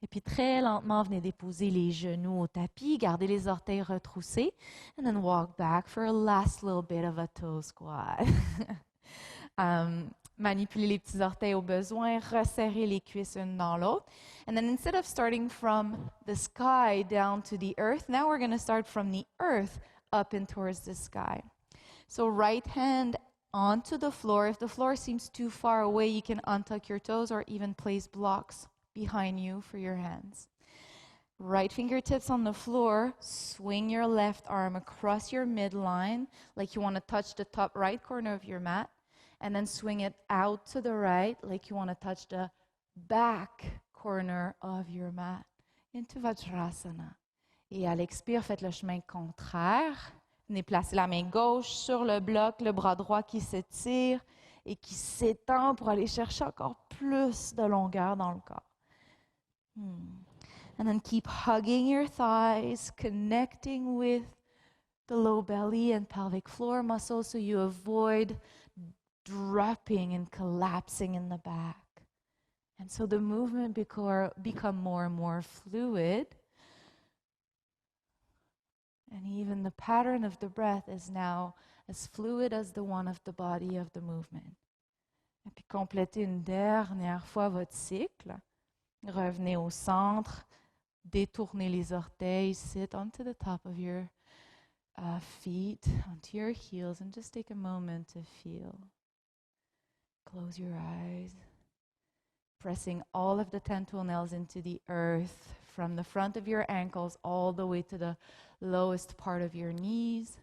Et puis très lentement, venez déposer les genoux au tapis, gardez les orteils retroussés, and then walk back for a last little bit of a toe squat. Manipulez les petits orteils au besoin, resserrez les cuisses une dans l'autre. And then instead of starting from the sky down to the earth, now we're going to start from the earth up and towards the sky. So right hand onto the floor. If the floor seems too far away, you can untuck your toes or even place blocks behind you for your hands. Right fingertips on the floor, swing your left arm across your midline like you want to touch the top right corner of your mat, and then swing it out to the right like you want to touch the back corner of your mat into Vajrasana. Et à l'expire, faites le chemin contraire. Venez placer la main gauche sur le bloc, le bras droit qui s'étire et qui s'étend pour aller chercher encore plus de longueur dans le corps. And then keep hugging your thighs, connecting with the low belly and pelvic floor muscles so you avoid dropping and collapsing in the back. And so the movement become more and more fluid. And even the pattern of the breath is now as fluid as the one of the body of the movement. Et puis complétez une dernière fois votre cycle. Revenez au centre, détournez les orteils, sit onto the top of your feet, onto your heels, and just take a moment to feel. Close your eyes, pressing all of the 10 toenails into the earth, from the front of your ankles all the way to the lowest part of your knees.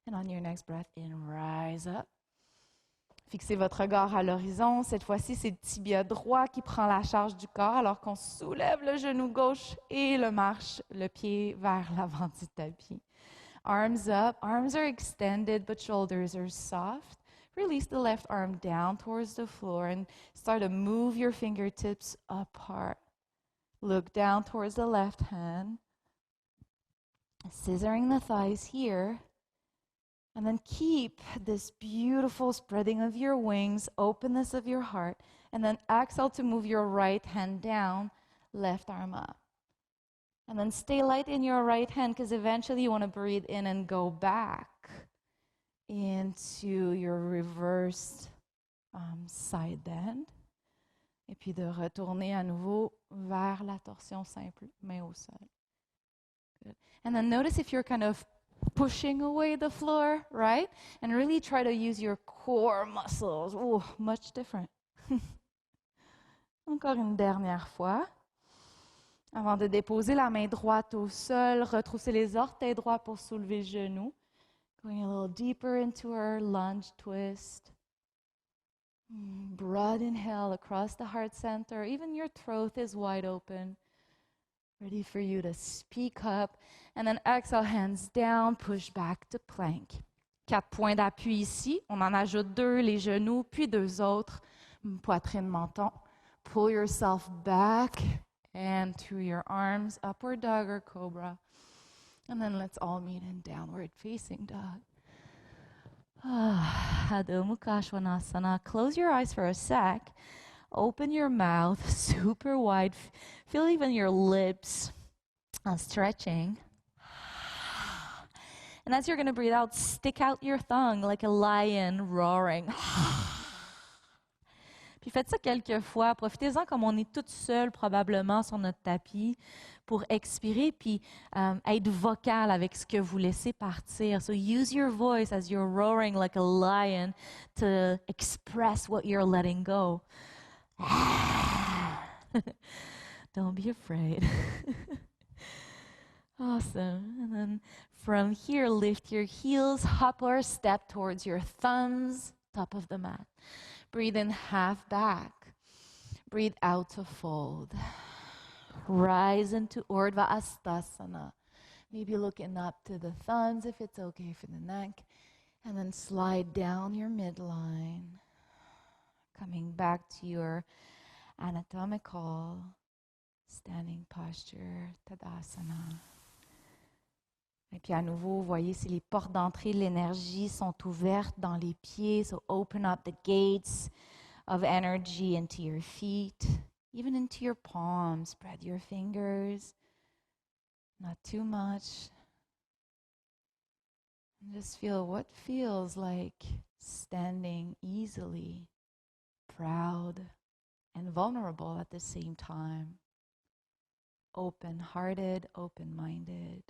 And on your next breath in, rise up. Fixez votre regard à l'horizon. Cette fois-ci, c'est le tibia droit qui prend la charge du corps alors qu'on soulève le genou gauche et le pied vers l'avant du tapis. Arms up. Arms are extended, but shoulders are soft. Release the left arm down towards the floor and start to move your fingertips apart. Look down towards the left hand. Scissoring the thighs here. And then keep this beautiful spreading of your wings, openness of your heart. And then exhale to move your right hand down, left arm up. And then stay light in your right hand because eventually you want to breathe in and go back into your reversed side bend. Et puis de retourner à nouveau vers la torsion simple, main au sol. Good. And then notice if you're kind of pushing away the floor, right? And really try to use your core muscles. Oh, much different. Encore une dernière fois. Avant de déposer la main droite au sol, retrousser les orteils droits pour soulever le genou. Going a little deeper into our lunge twist. Broad inhale across the heart center. Even your throat is wide open. Ready for you to speak up. And then exhale, hands down, push back to plank. 4 points d'appui ici. On en ajoute 2, les genoux, puis 2 autres. Poitrine, menton. Pull yourself back and to your arms, upward dog or cobra. And then let's all meet in downward facing dog. Adho Mukha Svanasana. Close your eyes for a sec. Open your mouth super wide. Feel even your lips stretching. And as you're going to breathe out, stick out your tongue like a lion roaring. Puis faites ça quelques fois. Profitez-en comme on est toute seule probablement sur notre tapis pour expirer puis être vocal avec ce que vous laissez partir. So use your voice as you're roaring like a lion to express what you're letting go. Don't be afraid. Awesome. And then from here, lift your heels, hop or step towards your thumbs, top of the mat. Breathe in half back. Breathe out to fold. Rise into Urdhva Hastasana. Maybe looking up to the thumbs if it's okay for the neck. And then slide down your midline. Coming back to your anatomical standing posture, Tadasana. Et puis à nouveau, vous voyez si les portes d'entrée de l'énergie sont ouvertes dans les pieds. So open up the gates of energy into your feet, even into your palms. Spread your fingers, not too much. And just feel what feels like standing easily, proud, and vulnerable at the same time. Open-hearted, open-minded.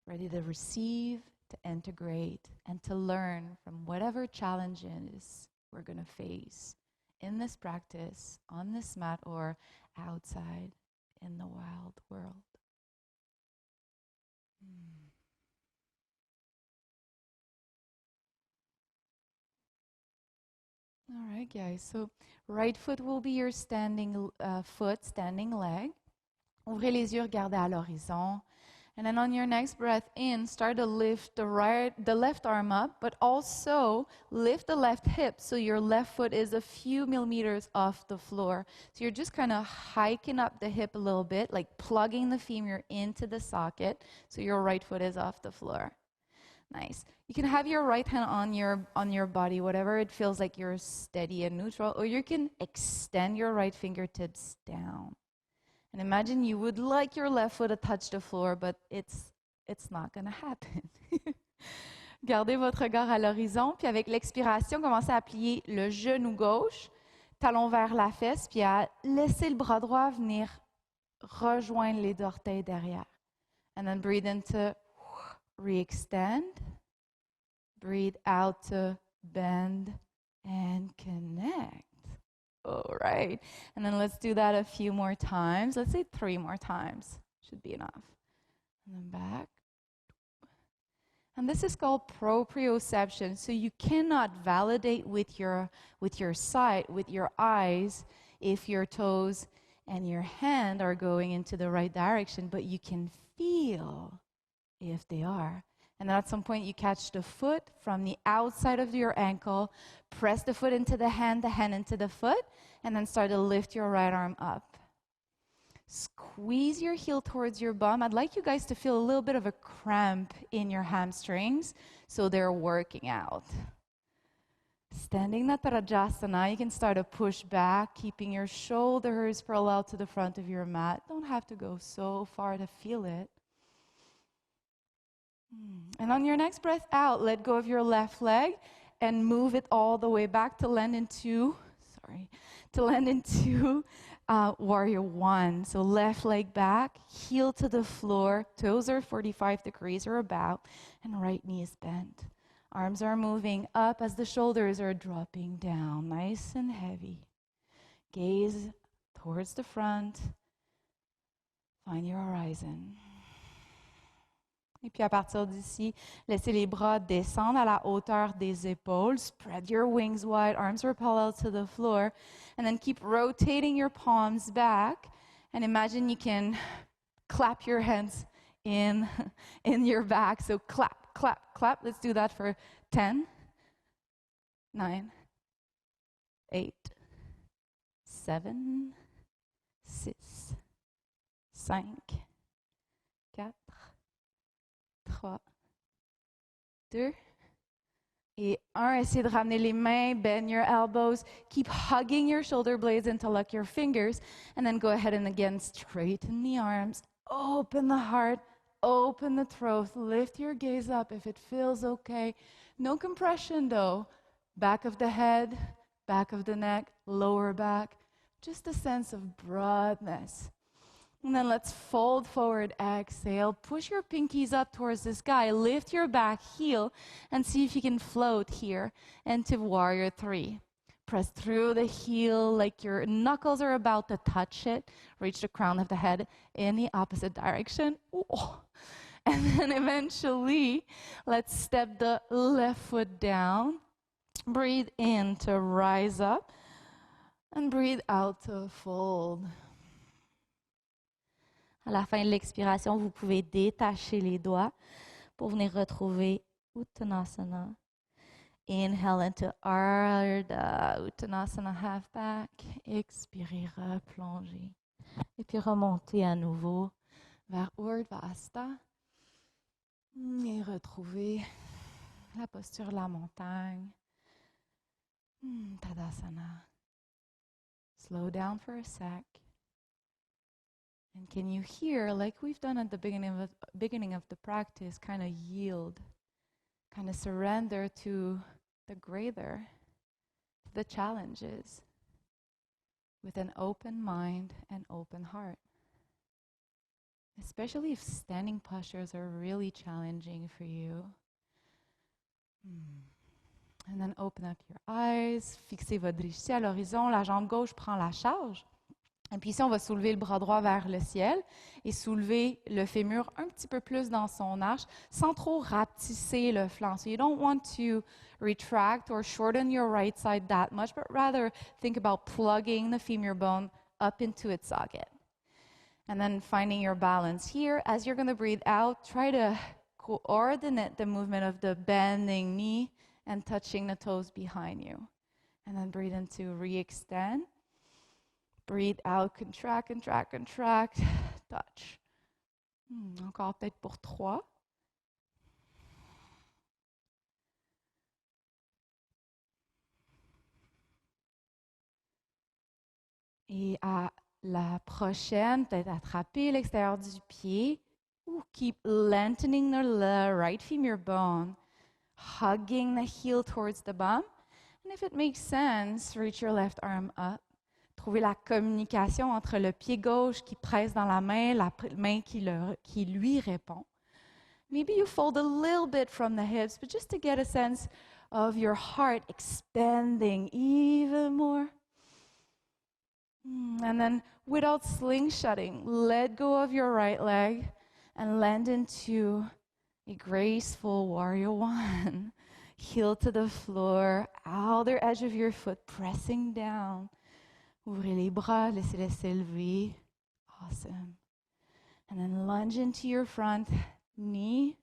Ready to receive, to integrate, and to learn from whatever challenges we're going to face in this practice, on this mat, or outside in the wild world. All right, guys. So right foot will be your standing foot, standing leg. Ouvrez les yeux, regardez à l'horizon. And then on your next breath in, start to lift the left arm up, but also lift the left hip so your left foot is a few millimeters off the floor. So you're just kind of hiking up the hip a little bit, like plugging the femur into the socket so your right foot is off the floor. Nice. You can have your right hand on your body, whatever it feels like you're steady and neutral, or you can extend your right fingertips down. And imagine you would like your left foot to touch the floor, but it's not going to happen. Gardez votre regard à l'horizon, puis avec l'expiration, commencez à plier le genou gauche, talon vers la fesse, puis à laisser le bras droit venir rejoindre les orteils derrière. And then breathe in to re-extend. Breathe out to bend and connect. All right. And then let's do that a few more times. Let's say 3 more times. Should be enough. And then back. And this is called proprioception. So you cannot validate with your sight, with your eyes, if your toes and your hand are going into the right direction, but you can feel if they are. And at some point you catch the foot from the outside of your ankle, press the foot into the hand into the foot, and then start to lift your right arm up. Squeeze your heel towards your bum. I'd like you guys to feel a little bit of a cramp in your hamstrings so they're working out. Standing Dhanurasana, you can start to push back, keeping your shoulders parallel to the front of your mat. Don't have to go so far to feel it. And on your next breath out, let go of your left leg and move it all the way back to land into warrior one. So left leg back, heel to the floor, toes are 45 degrees or about, and right knee is bent. Arms are moving up as the shoulders are dropping down, nice and heavy. Gaze towards the front. Find your horizon. Et puis à partir d'ici, laissez les bras descendre à la hauteur des épaules. Spread your wings wide, arms are parallel to the floor. And then keep rotating your palms back. And imagine you can clap your hands in your back. So clap, clap, clap. Let's do that for 10, 9, 8, 7, 6, 5, 4, 3, 2, et 1. Essayez de ramener les mains, bend your elbows. Keep hugging your shoulder blades interlock your fingers. And then go ahead and again straighten the arms. Open the heart. Open the throat. Lift your gaze up if it feels okay. No compression though. Back of the head, back of the neck, lower back. Just a sense of broadness. And then let's fold forward, exhale. Push your pinkies up towards the sky. Lift your back heel and see if you can float here into warrior three. Press through the heel like your knuckles are about to touch it. Reach the crown of the head in the opposite direction. Ooh. And then eventually, let's step the left foot down. Breathe in to rise up. And breathe out to fold. À la fin de l'expiration, vous pouvez détacher les doigts pour venir retrouver Uttanasana. Inhale into Ardha Uttanasana, half back. Expirez, replongez. Et puis remontez à nouveau vers Urdhva. Et retrouvez la posture de la montagne. Tadasana. Slow down for a sec. And can you hear, like we've done at the beginning of the practice, kind of yield, kind of surrender to the greater, to the challenges, with an open mind and open heart. Especially if standing postures are really challenging for you. And then open up your eyes, fixez votre dristy à l'horizon, la jambe gauche prend la charge. Et puis ici, on va soulever le bras droit vers le ciel et soulever le fémur un petit peu plus dans son arche sans trop rapetisser le flanc. So you don't want to retract or shorten your right side that much, but rather think about plugging the femur bone up into its socket. And then finding your balance here. As you're going to breathe out, try to coordinate the movement of the bending knee and touching the toes behind you. And then breathe into re-extend. Breathe out, contract, contract, contract, touch. Encore peut-être pour 3. Et à la prochaine, peut-être attraper l'extérieur du pied. Ooh, keep lengthening the right femur bone, hugging the heel towards the bum. And if it makes sense, reach your left arm up. Trouver la communication entre le pied gauche qui presse dans la main qui lui répond. Maybe you fold a little bit from the hips, but just to get a sense of your heart expanding even more. And then without slingshotting, let go of your right leg and land into a graceful warrior one. Heel to the floor, outer edge of your foot pressing down. Ouvrez les bras, laissez-les s'élever. Awesome. And then lunge into your front knee.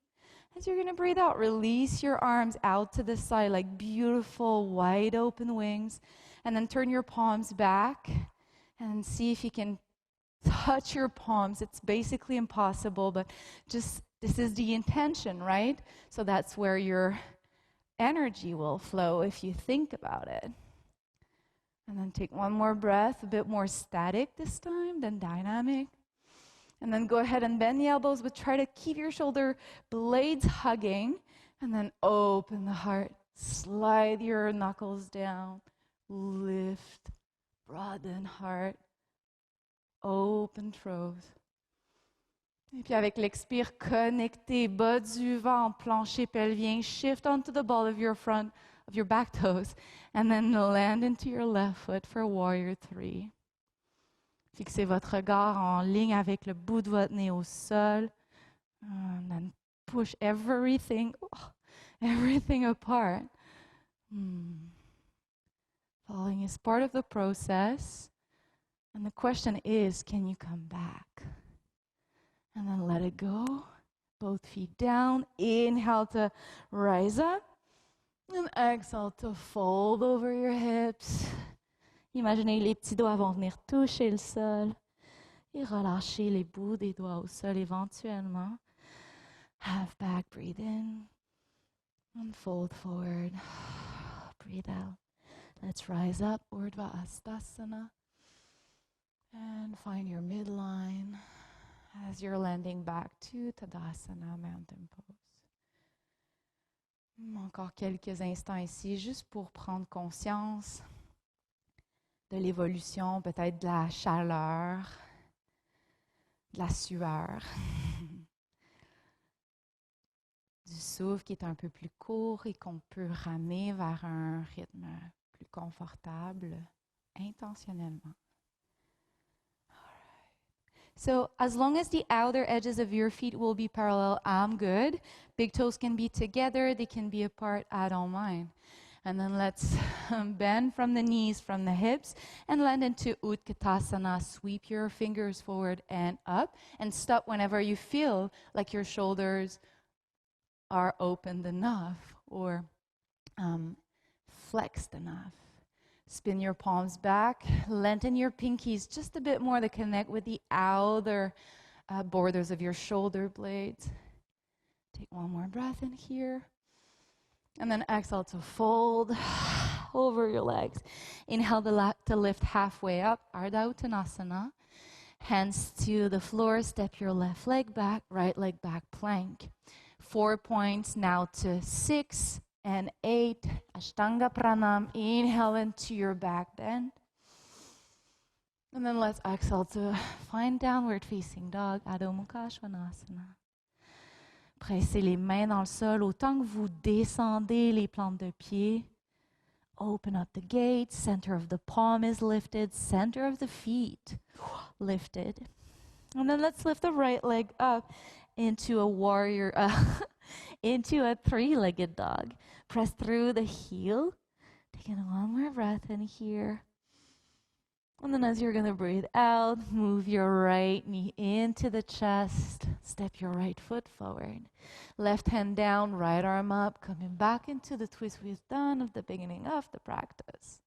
As you're going to breathe out, release your arms out to the side like beautiful wide open wings. And then turn your palms back and see if you can touch your palms. It's basically impossible, but just this is the intention, right? So that's where your energy will flow if you think about it. And then take one more breath, a bit more static this time than dynamic. And then go ahead and bend the elbows, but try to keep your shoulder blades hugging. And then open the heart. Slide your knuckles down. Lift. Broaden heart. Open throat. Et puis avec l'expire, connectez bas du ventre, plancher pelvien. Shift onto the ball of your back toes. And then land into your left foot for warrior 3. Fixez votre regard en ligne avec le bout de votre nez au sol. And then push everything apart. Falling is part of the process. And the question is, can you come back? And then let it go. Both feet down. Inhale to rise up. And exhale to fold over your hips. Imaginez les petits doigts vont venir toucher le sol. Et relâchez les bouts des doigts au sol éventuellement. Half back, breathe in. And fold forward. Breathe out. Let's rise up, Urdhva Hastasana. And find your midline as you're landing back to Tadasana, mountain pose. Encore quelques instants ici, juste pour prendre conscience de l'évolution, peut-être de la chaleur, de la sueur, du souffle qui est un peu plus court et qu'on peut ramener vers un rythme plus confortable, intentionnellement. So as long as the outer edges of your feet will be parallel, I'm good. Big toes can be together, they can be apart, I don't mind. And then let's bend from the knees, from the hips, and land into Utkatasana. Sweep your fingers forward and up, and stop whenever you feel like your shoulders are opened enough or flexed enough. Spin your palms back, lengthen your pinkies just a bit more to connect with the outer borders of your shoulder blades. Take one more breath in here. And then exhale to fold over your legs. Inhale to lift halfway up, Ardha Uttanasana. Hands to the floor, step your left leg back, right leg back, plank. 4 points now to 6 and 8. Ashtanga Pranam. Inhale into your back bend. And then let's exhale to find downward facing dog, Adho Mukha Svanasana. Pressez les mains dans le sol autant que vous descendez les plantes de pied. Open up the gate. Center of the palm is lifted. Center of the feet lifted. And then let's lift the right leg up into a warrior, into a three-legged dog. Press through the heel. Taking one more breath in here. And then as you're going to breathe out, move your right knee into the chest. Step your right foot forward. Left hand down, right arm up, coming back into the twist we've done at the beginning of the practice.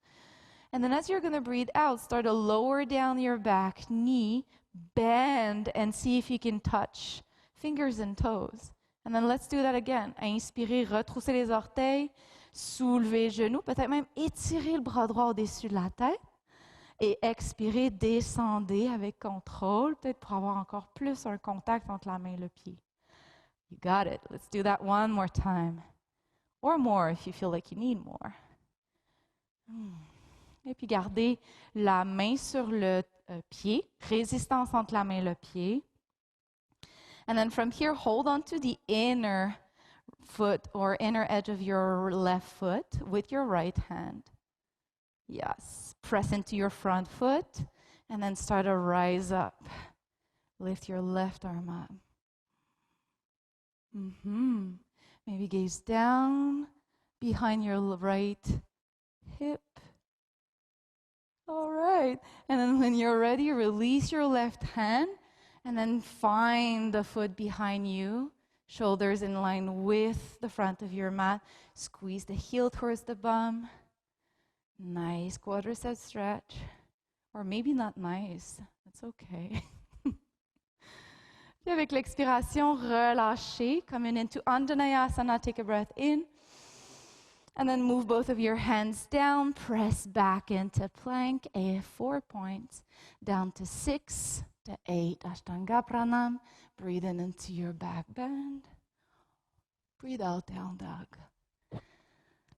And then as you're going to breathe out, start to lower down your back knee, bend, and see if you can touch fingers and toes. And then let's do that again. Inspirez, retroussez les orteils, soulevez les genoux, peut-être même étirez le bras droit au-dessus de la tête. Et expirez, descendez avec contrôle, peut-être pour avoir encore plus un contact entre la main et le pied. You got it. Let's do that one more time. Or more if you feel like you need more. Et puis gardez la main sur le pied, résistance entre la main et le pied. And then from here, hold on to the inner foot or inner edge of your left foot with your right hand. Yes. Press into your front foot and then start to rise up. Lift your left arm up. Mm-hmm. Maybe gaze down behind your right hip. All right. And then when you're ready, release your left hand and then find the foot behind you, shoulders in line with the front of your mat. Squeeze the heel towards the bum. Nice quadricep stretch. Or maybe not nice. That's okay. Puis avec l'expiration, relâchez. Coming into Dhanurasana, take a breath in. And then move both of your hands down, press back into plank, 4 points, down to 6 to 8, Ashtanga Pranam. Breathe in into your back bend. Breathe out, down dog.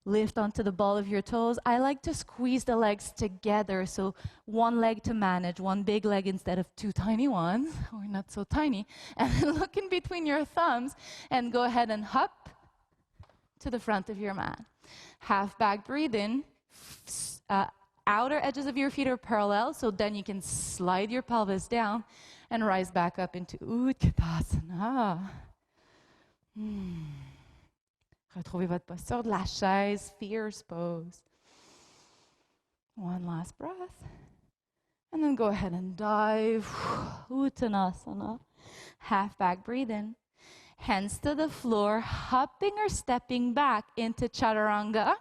Lift onto the ball of your toes. I like to squeeze the legs together, so one leg to manage, one big leg instead of two tiny ones, or not so tiny. And then look in between your thumbs and go ahead and hop to the front of your mat. Half back breathe in. Outer edges of your feet are parallel, so then you can slide your pelvis down and rise back up into Utkatasana. Retrouvez votre posture de la chaise, fierce pose. One last breath. And then go ahead and dive. Uttanasana. Half back breathe in. Hands to the floor, hopping or stepping back into chaturanga.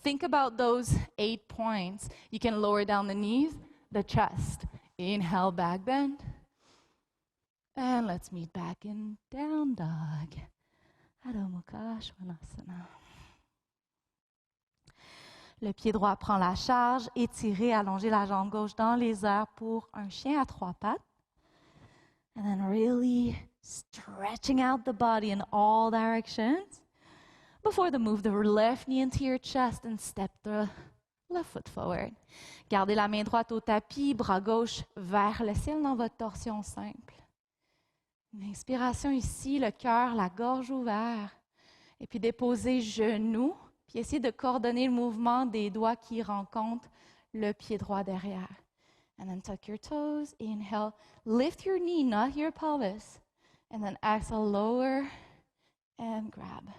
Think about those 8 points. You can lower down the knees, the chest. Inhale, back bend. And let's meet back in down dog. Adho Mukha Svanasana. Le pied droit prend la charge. Étirez, allongez la jambe gauche dans les airs pour un chien à 3 pattes. And then really stretching out the body in all directions. Before the move the left knee into your chest and step the left foot forward. Gardez la main droite au tapis, bras gauche vers le ciel dans votre torsion simple. Une inspiration ici, le cœur, la gorge ouverte. Et puis déposez genoux, puis essayez de coordonner le mouvement des doigts qui rencontrent le pied droit derrière. And then tuck your toes, inhale, lift your knee, not your pelvis. And then exhale, lower and grab.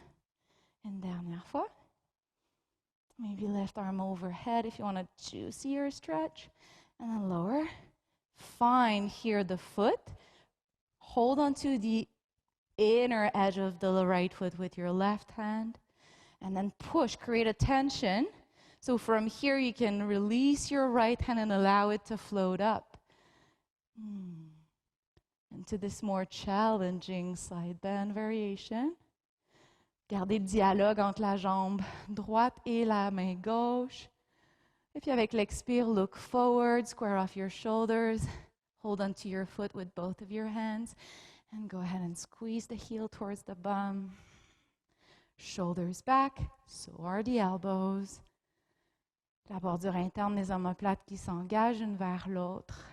Une dernière fois. Maybe left arm overhead if you want a juicier stretch. And then lower. Find here the foot. Hold onto the inner edge of the right foot with your left hand. And then push, create a tension. So from here you can release your right hand and allow it to float up. Into this more challenging side bend variation. Gardez le dialogue entre la jambe droite et la main gauche. Et puis avec l'expire, look forward, square off your shoulders. Hold onto your foot with both of your hands. And go ahead and squeeze the heel towards the bum. Shoulders back, so are the elbows. La bordure interne des omoplates qui s'engagent une vers l'autre.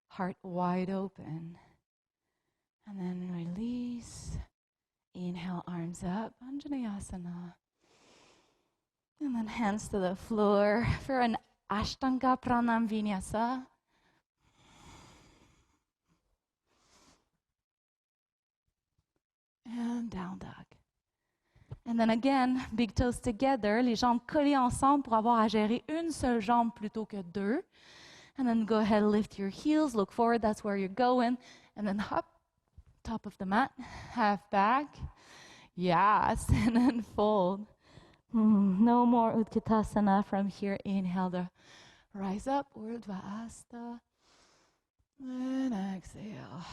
Heart wide open. And then release. Inhale, arms up, Anjaneyasana. And then hands to the floor for an Ashtanga Pranam Vinyasa. And down dog. And then again, big toes together, les jambes collées ensemble pour avoir à gérer une seule jambe plutôt que deux. And then go ahead, lift your heels, look forward, that's where you're going. And then hop, top of the mat, half back. Yes, and then fold. No more Utkatasana from here. Inhale to rise up, Urdhva Hasta. And exhale.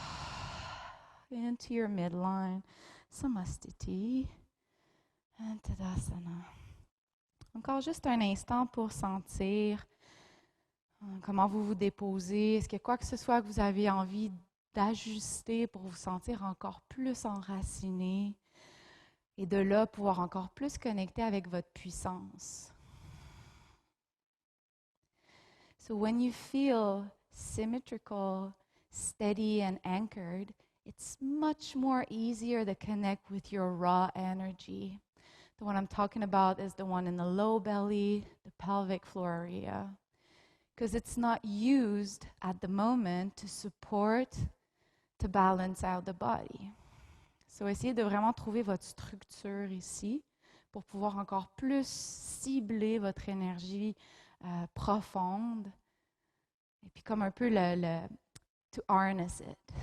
Into your midline, Samastiti. And Tadasana. Encore juste un instant pour sentir comment vous vous déposez. Est-ce qu'il y a quoi que ce soit que vous avez envie d'ajuster pour vous sentir encore plus enraciné et de là pouvoir encore plus connecter avec votre puissance. So when you feel symmetrical, steady and anchored, it's much more easier to connect with your raw energy. The one I'm talking about is the one in the low belly, the pelvic floor area. Because it's not used at the moment to support, to balance out the body. So, essayez de vraiment trouver votre structure ici pour pouvoir encore plus cibler votre énergie profonde. Et puis comme un peu to harness it.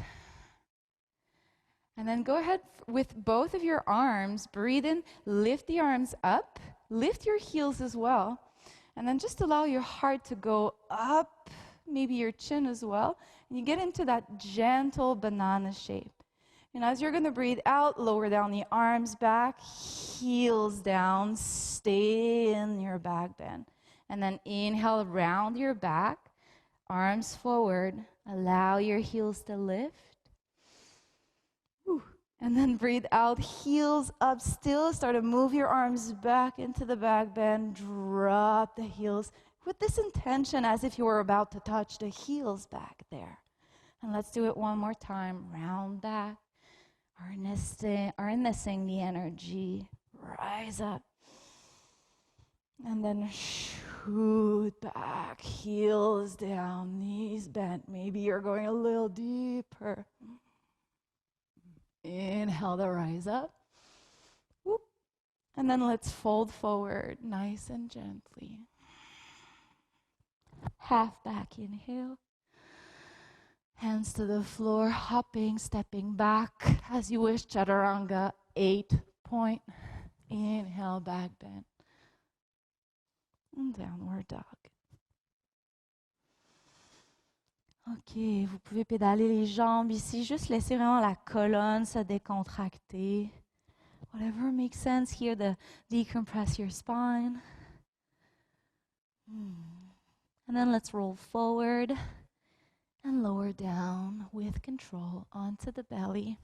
And then go ahead with both of your arms, breathe in, lift the arms up, lift your heels as well. And then just allow your heart to go up, maybe your chin as well. And you get into that gentle banana shape. And as you're going to breathe out, lower down the arms back, heels down, stay in your back bend. And then inhale, round your back, arms forward, allow your heels to lift. Whew. And then breathe out, heels up still. Start to move your arms back into the back bend. Drop the heels with this intention as if you were about to touch the heels back there. And let's do it one more time. Round back, harnessing the energy. Rise up. And then shoot back, heels down, knees bent. Maybe you're going a little deeper. Inhale to rise up. Whoop. And then let's fold forward nice and gently. Half back inhale. Hands to the floor, hopping, stepping back as you wish. Chaturanga, 8-point. Inhale, back bend. And downward dog. OK, vous pouvez pédaler les jambes ici, juste laisser vraiment la colonne se décontracter. Whatever makes sense here to decompress your spine. And then let's roll forward and lower down with control onto the belly.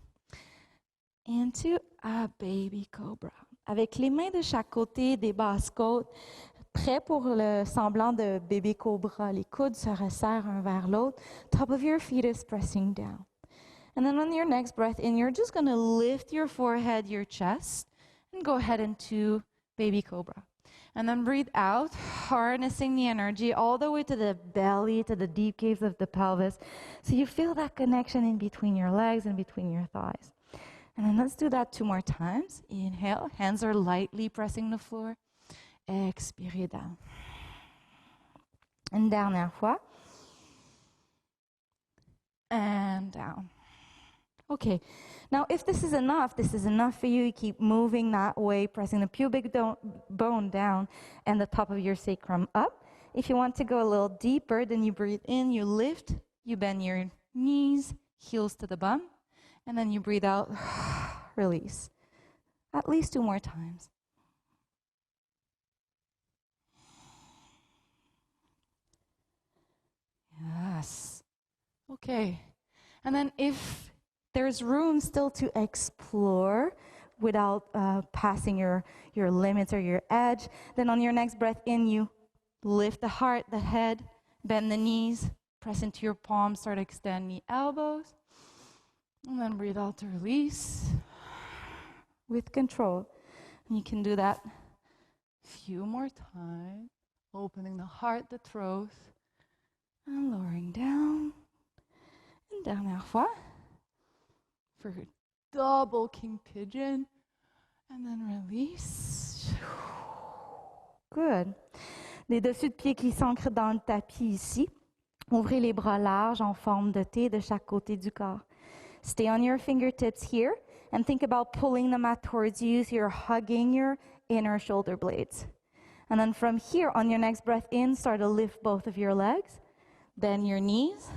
Into a baby cobra. Avec les mains de chaque côté des basses côtes, prêt pour le semblant de bébé cobra. Les coudes se resserrent un vers l'autre. Top of your feet is pressing down. And then on your next breath in, you're just going to lift your forehead, your chest, and go ahead into baby cobra. And then breathe out, harnessing the energy all the way to the belly, to the deep caves of the pelvis. So you feel that connection in between your legs and between your thighs. And then let's do that 2 more times. Inhale, hands are lightly pressing the floor. Expirez down. Une dernière fois. And down. Okay, now if this is enough for you. You keep moving that way, pressing the pubic bone down and the top of your sacrum up. If you want to go a little deeper, then you breathe in, you lift, you bend your knees, heels to the bum, and then you breathe out, release. At least 2 more times. Yes. Okay. And then if there's room still to explore without passing your limits or your edge, then on your next breath in, you lift the heart, the head, bend the knees, press into your palms, start to extend the elbows. And then breathe out to release with control. And you can do that a few more times, opening the heart, the throat, and lowering down. And dernière fois for double king pigeon. And then release. Good. Les dessus de pieds qui s'ancrent dans le tapis ici. Ouvrez les bras larges en forme de T de chaque côté du corps. Stay on your fingertips here and think about pulling the mat towards you so you're hugging your inner shoulder blades. And then from here, on your next breath in, start to lift both of your legs. Bend your knees.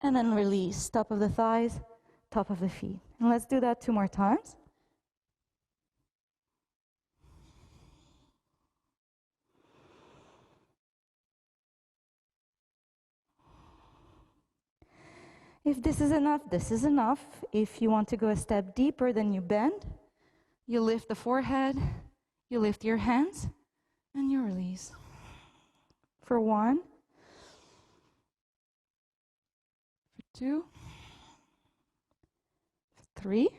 And then release. Top of the thighs, top of the feet. And let's do that 2 more times. If this is enough, this is enough. If you want to go a step deeper, then you bend. You lift the forehead. You lift your hands. And you release. For 1. For 2. For 3.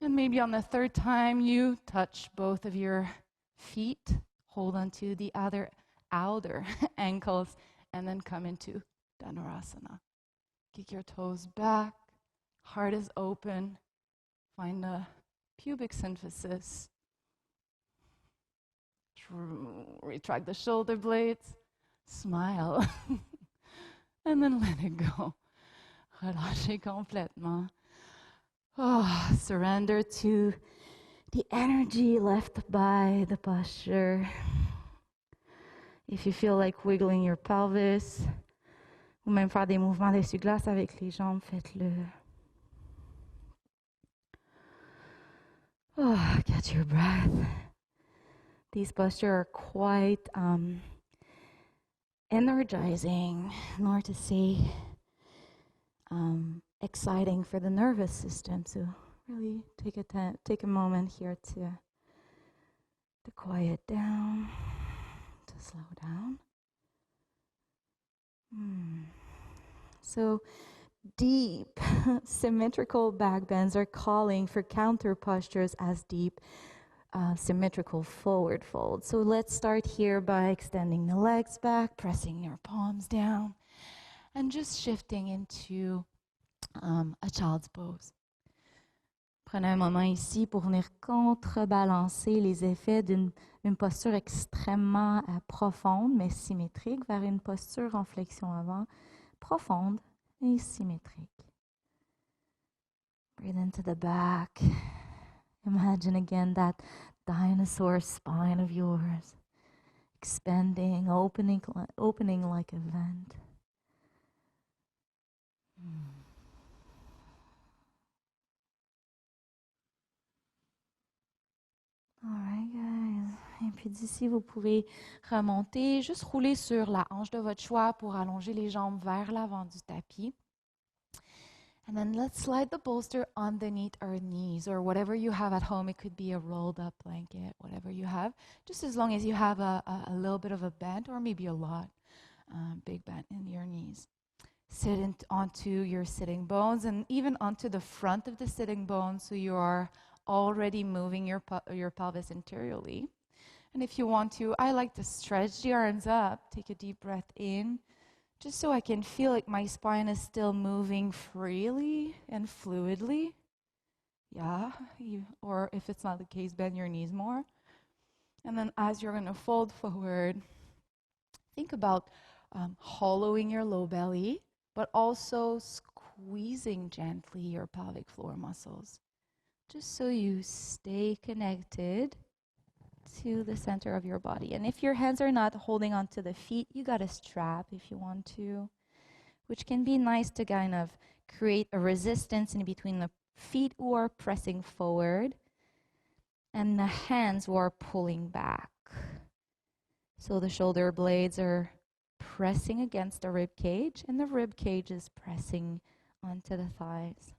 And maybe on the 3rd time, you touch both of your feet. Hold onto the outer ankles. And then come into Dhanurasana. Kick your toes back. Heart is open. Find the pubic symphysis. Retract the shoulder blades. Smile. And then let it go. Relâchez complètement. Oh, surrender to the energy left by the posture. If you feel like wiggling your pelvis, ou même faire des mouvements d'essuie-glace avec les jambes, faites-le. Oh, catch your breath. These postures are quite energizing, nor to say exciting for the nervous system. So really take a moment here to quiet down, to slow down. So deep, symmetrical back bends are calling for counter postures as deep, symmetrical forward folds. So let's start here by extending the legs back, pressing your palms down, and just shifting into a child's pose. Prenez un moment ici pour venir contrebalancer les effets d'une posture extrêmement profonde mais symétrique vers une posture en flexion avant, profonde et symétrique. Breathe into the back. Imagine again that dinosaur spine of yours, expanding, opening like a vent. Alright, guys. Et puis d'ici, vous pouvez remonter, juste rouler sur la hanche de votre choix pour allonger les jambes vers l'avant du tapis. And then let's slide the bolster underneath our knees or whatever you have at home. It could be a rolled up blanket, whatever you have. Just as long as you have a little bit of a bend or maybe a lot, big bend in your knees. Sit onto your sitting bones and even onto the front of the sitting bones so you are already moving your pelvis interiorly. And if you want to, I like to stretch the arms up. Take a deep breath in, just so I can feel like my spine is still moving freely and fluidly. Yeah, or if it's not the case, bend your knees more. And then as you're going to fold forward, think about hollowing your low belly, but also squeezing gently your pelvic floor muscles, just so you stay connected to the center of your body. And if your hands are not holding onto the feet, you got a strap if you want to, which can be nice to kind of create a resistance in between the feet who are pressing forward and the hands who are pulling back. So the shoulder blades are pressing against the rib cage and the rib cage is pressing onto the thighs.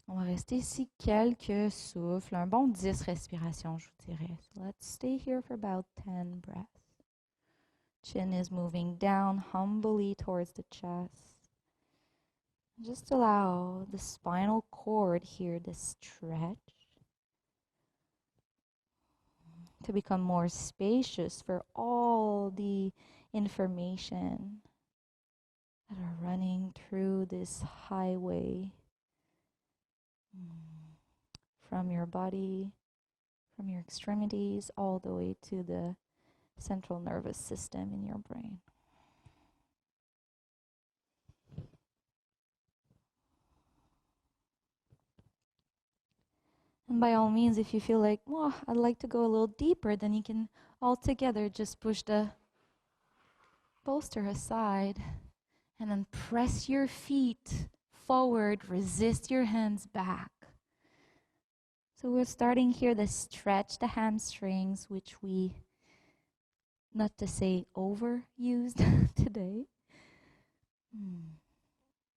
On va rester ici quelques souffles, un bon 10 respirations, je vous dirais. So let's stay here for about 10 breaths. Chin is moving down humbly towards the chest. Just allow the spinal cord here to stretch, to become more spacious for all the information that are running through this highway from your body, from your extremities, all the way to the central nervous system in your brain. And by all means, if you feel like, well, I'd like to go a little deeper, then you can all together just push the bolster aside and then press your feet forward, resist your hands back. So we're starting here to stretch the hamstrings, which we, not to say overused today.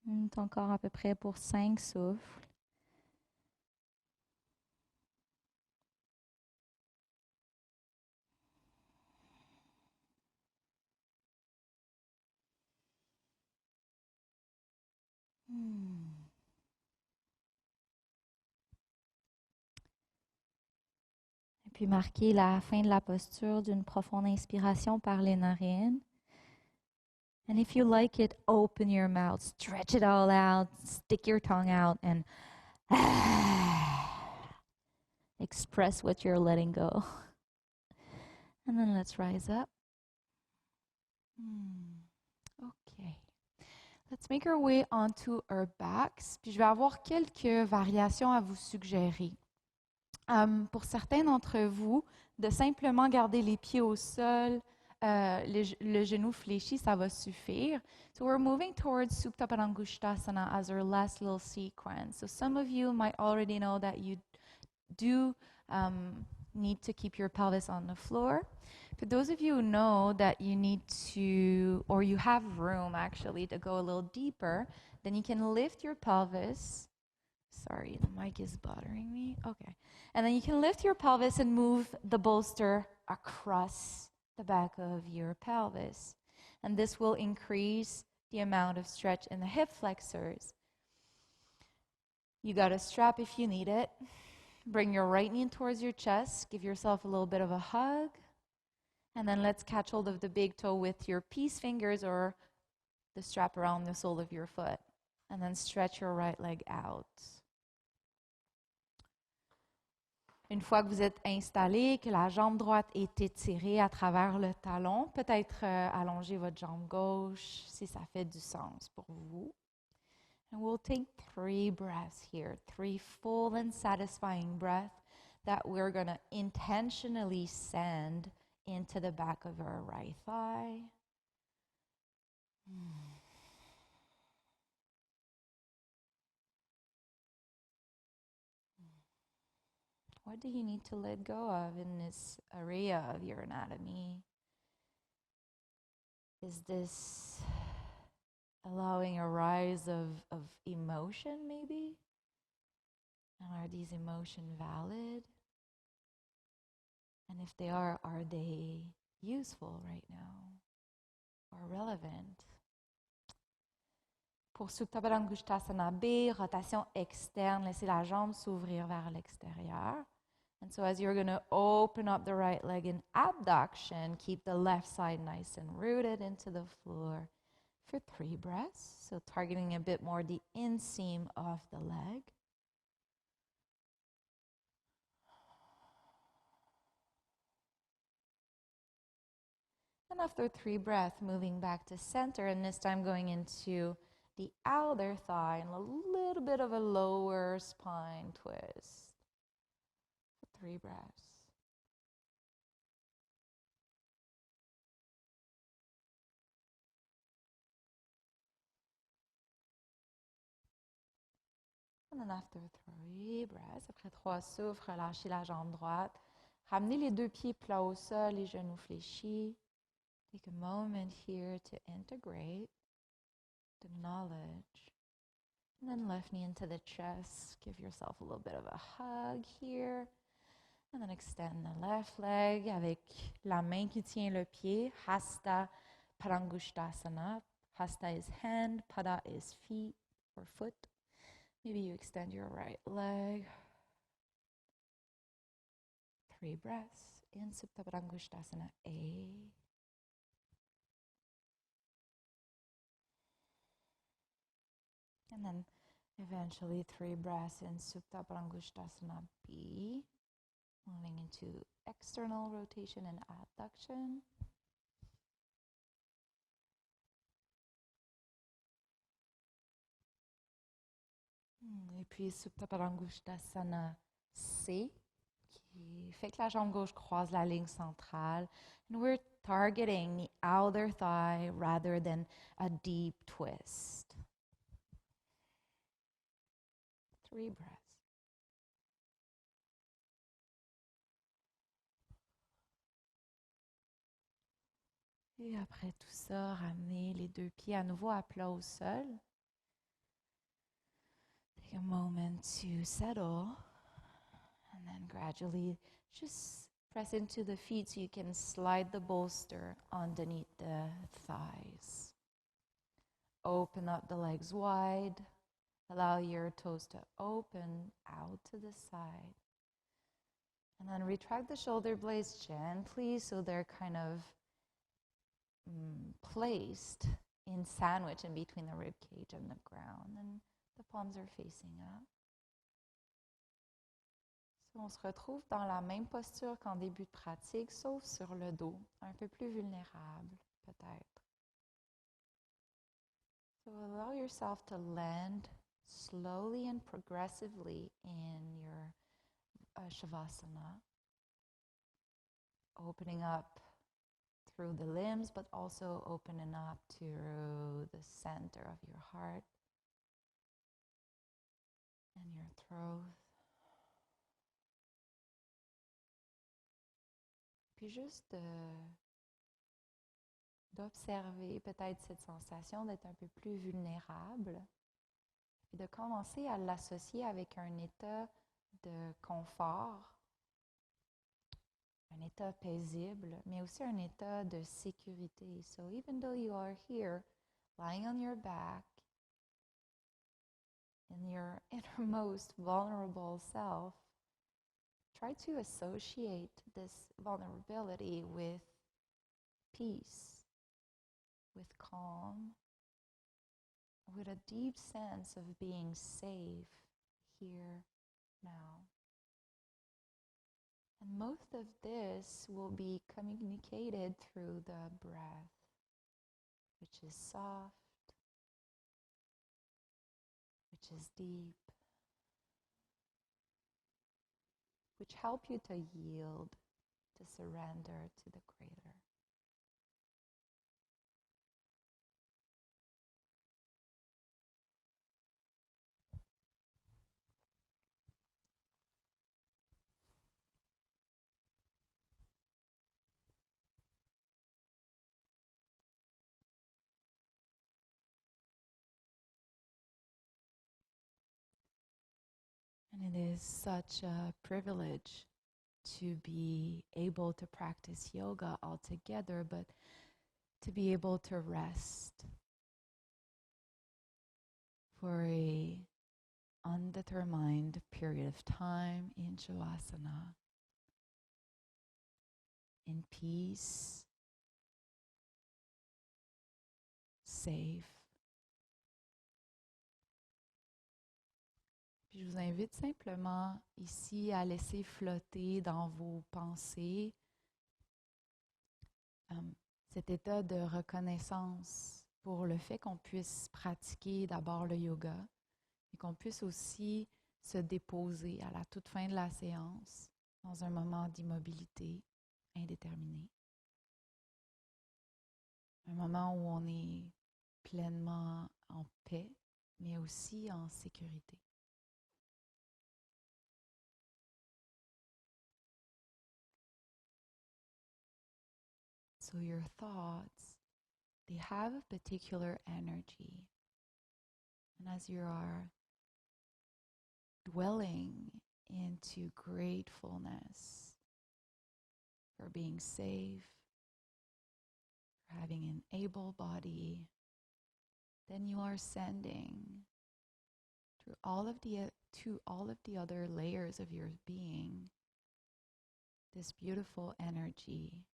On est encore à peu près pour 5 souffles. Et puis marquez la fin de la posture d'une profonde inspiration par les narines. And if you like it, open your mouth, stretch it all out, stick your tongue out, and express what you're letting go. And then let's rise up. OK. Let's make our way onto our backs. Puis je vais avoir quelques variations à vous suggérer. Pour certains d'entre vous, de simplement garder les pieds au sol, le genou fléchi, ça va suffire. So we're moving towards Supta Padangusthasana as our last little sequence. So some of you might already know that you do need to keep your pelvis on the floor. For those of you who know that you need to, or you have room actually to go a little deeper, then you can lift your pelvis. Sorry, the mic is bothering me. Okay. And then you can lift your pelvis and move the bolster across the back of your pelvis. And this will increase the amount of stretch in the hip flexors. You got a strap if you need it. Bring your right knee towards your chest. Give yourself a little bit of a hug. And then let's catch hold of the big toe with your peace fingers or the strap around the sole of your foot. And then stretch your right leg out. Une fois que vous êtes installé, que la jambe droite est étirée à travers le talon, peut-être allonger votre jambe gauche si ça fait du sens pour vous. And we'll take 3 breaths here, 3 full and satisfying breaths that we're going to intentionally send into the back of our right thigh. What do you need to let go of in this area of your anatomy? Is this allowing a rise of emotion maybe? And are these emotions valid? And if they are they useful right now or relevant? Pour Supta Padangusthasana B, rotation externe, laissez la jambe s'ouvrir vers l'extérieur. And so as you're going to open up the right leg in abduction, keep the left side nice and rooted into the floor for 3 breaths. So targeting a bit more the inseam of the leg. And after 3 breaths, moving back to center, and this time going into the outer thigh and a little bit of a lower spine twist. For 3 breaths. And then after 3 breaths, après 3 souffles, relâchez la jambe droite. Ramenez les 2 pieds plats au sol, les genoux fléchis. Take a moment here to integrate, to acknowledge. And then left knee into the chest. Give yourself a little bit of a hug here. And then extend the left leg avec la main qui tient le pied. Hasta Padangusthasana. Hasta is hand, Pada is feet or foot. Maybe you extend your right leg. 3 breaths in Supta Padangusthasana A. And then eventually 3 breaths in Supta Padangusthasana B. Moving into external rotation and abduction. Et puis Supta Padangusthasana C, qui fait que la jambe gauche croise la ligne centrale. And we're targeting the outer thigh rather than a deep twist. 3 breaths. Et après tout ça, ramenez les 2 pieds à nouveau à plat au sol. Take a moment to settle. And then gradually just press into the feet so you can slide the bolster underneath the thighs. Open up the legs wide. Allow your toes to open out to the side. And then retract the shoulder blades gently so they're kind of placed in sandwich in between the rib cage and the ground, and the palms are facing up. So on se retrouve dans la même posture qu'en début de pratique, sauf sur le dos, un peu plus vulnérable peut-être. So allow yourself to land slowly and progressively in your Shavasana, opening up through the limbs, but also opening up to the center of your heart and your throat. Puis juste d'observer peut-être cette sensation d'être un peu plus vulnérable et de commencer à l'associer avec un état de confort, un état paisible, mais aussi un état de sécurité. So even though you are here, lying on your back, in your innermost vulnerable self, try to associate this vulnerability with peace, with calm, with a deep sense of being safe here now. And most of this will be communicated through the breath, which is soft, which is deep, which help you to yield, to surrender to the Creator. And it is such a privilege to be able to practice yoga altogether, but to be able to rest for a undetermined period of time in Shavasana, in peace, safe. Puis je vous invite simplement ici à laisser flotter dans vos pensées cet état de reconnaissance pour le fait qu'on puisse pratiquer d'abord le yoga et qu'on puisse aussi se déposer à la toute fin de la séance dans un moment d'immobilité indéterminé. Un moment où on est pleinement en paix, mais aussi en sécurité. So your thoughts, they have a particular energy. And as you are dwelling into gratefulness for being safe, for having an able body, then you are sending to all of the other layers of your being this beautiful energy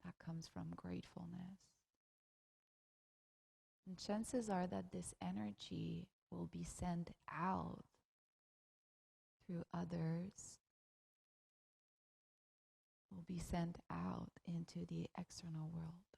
that comes from gratefulness. And chances are that this energy will be sent out through others, will be sent out into the external world.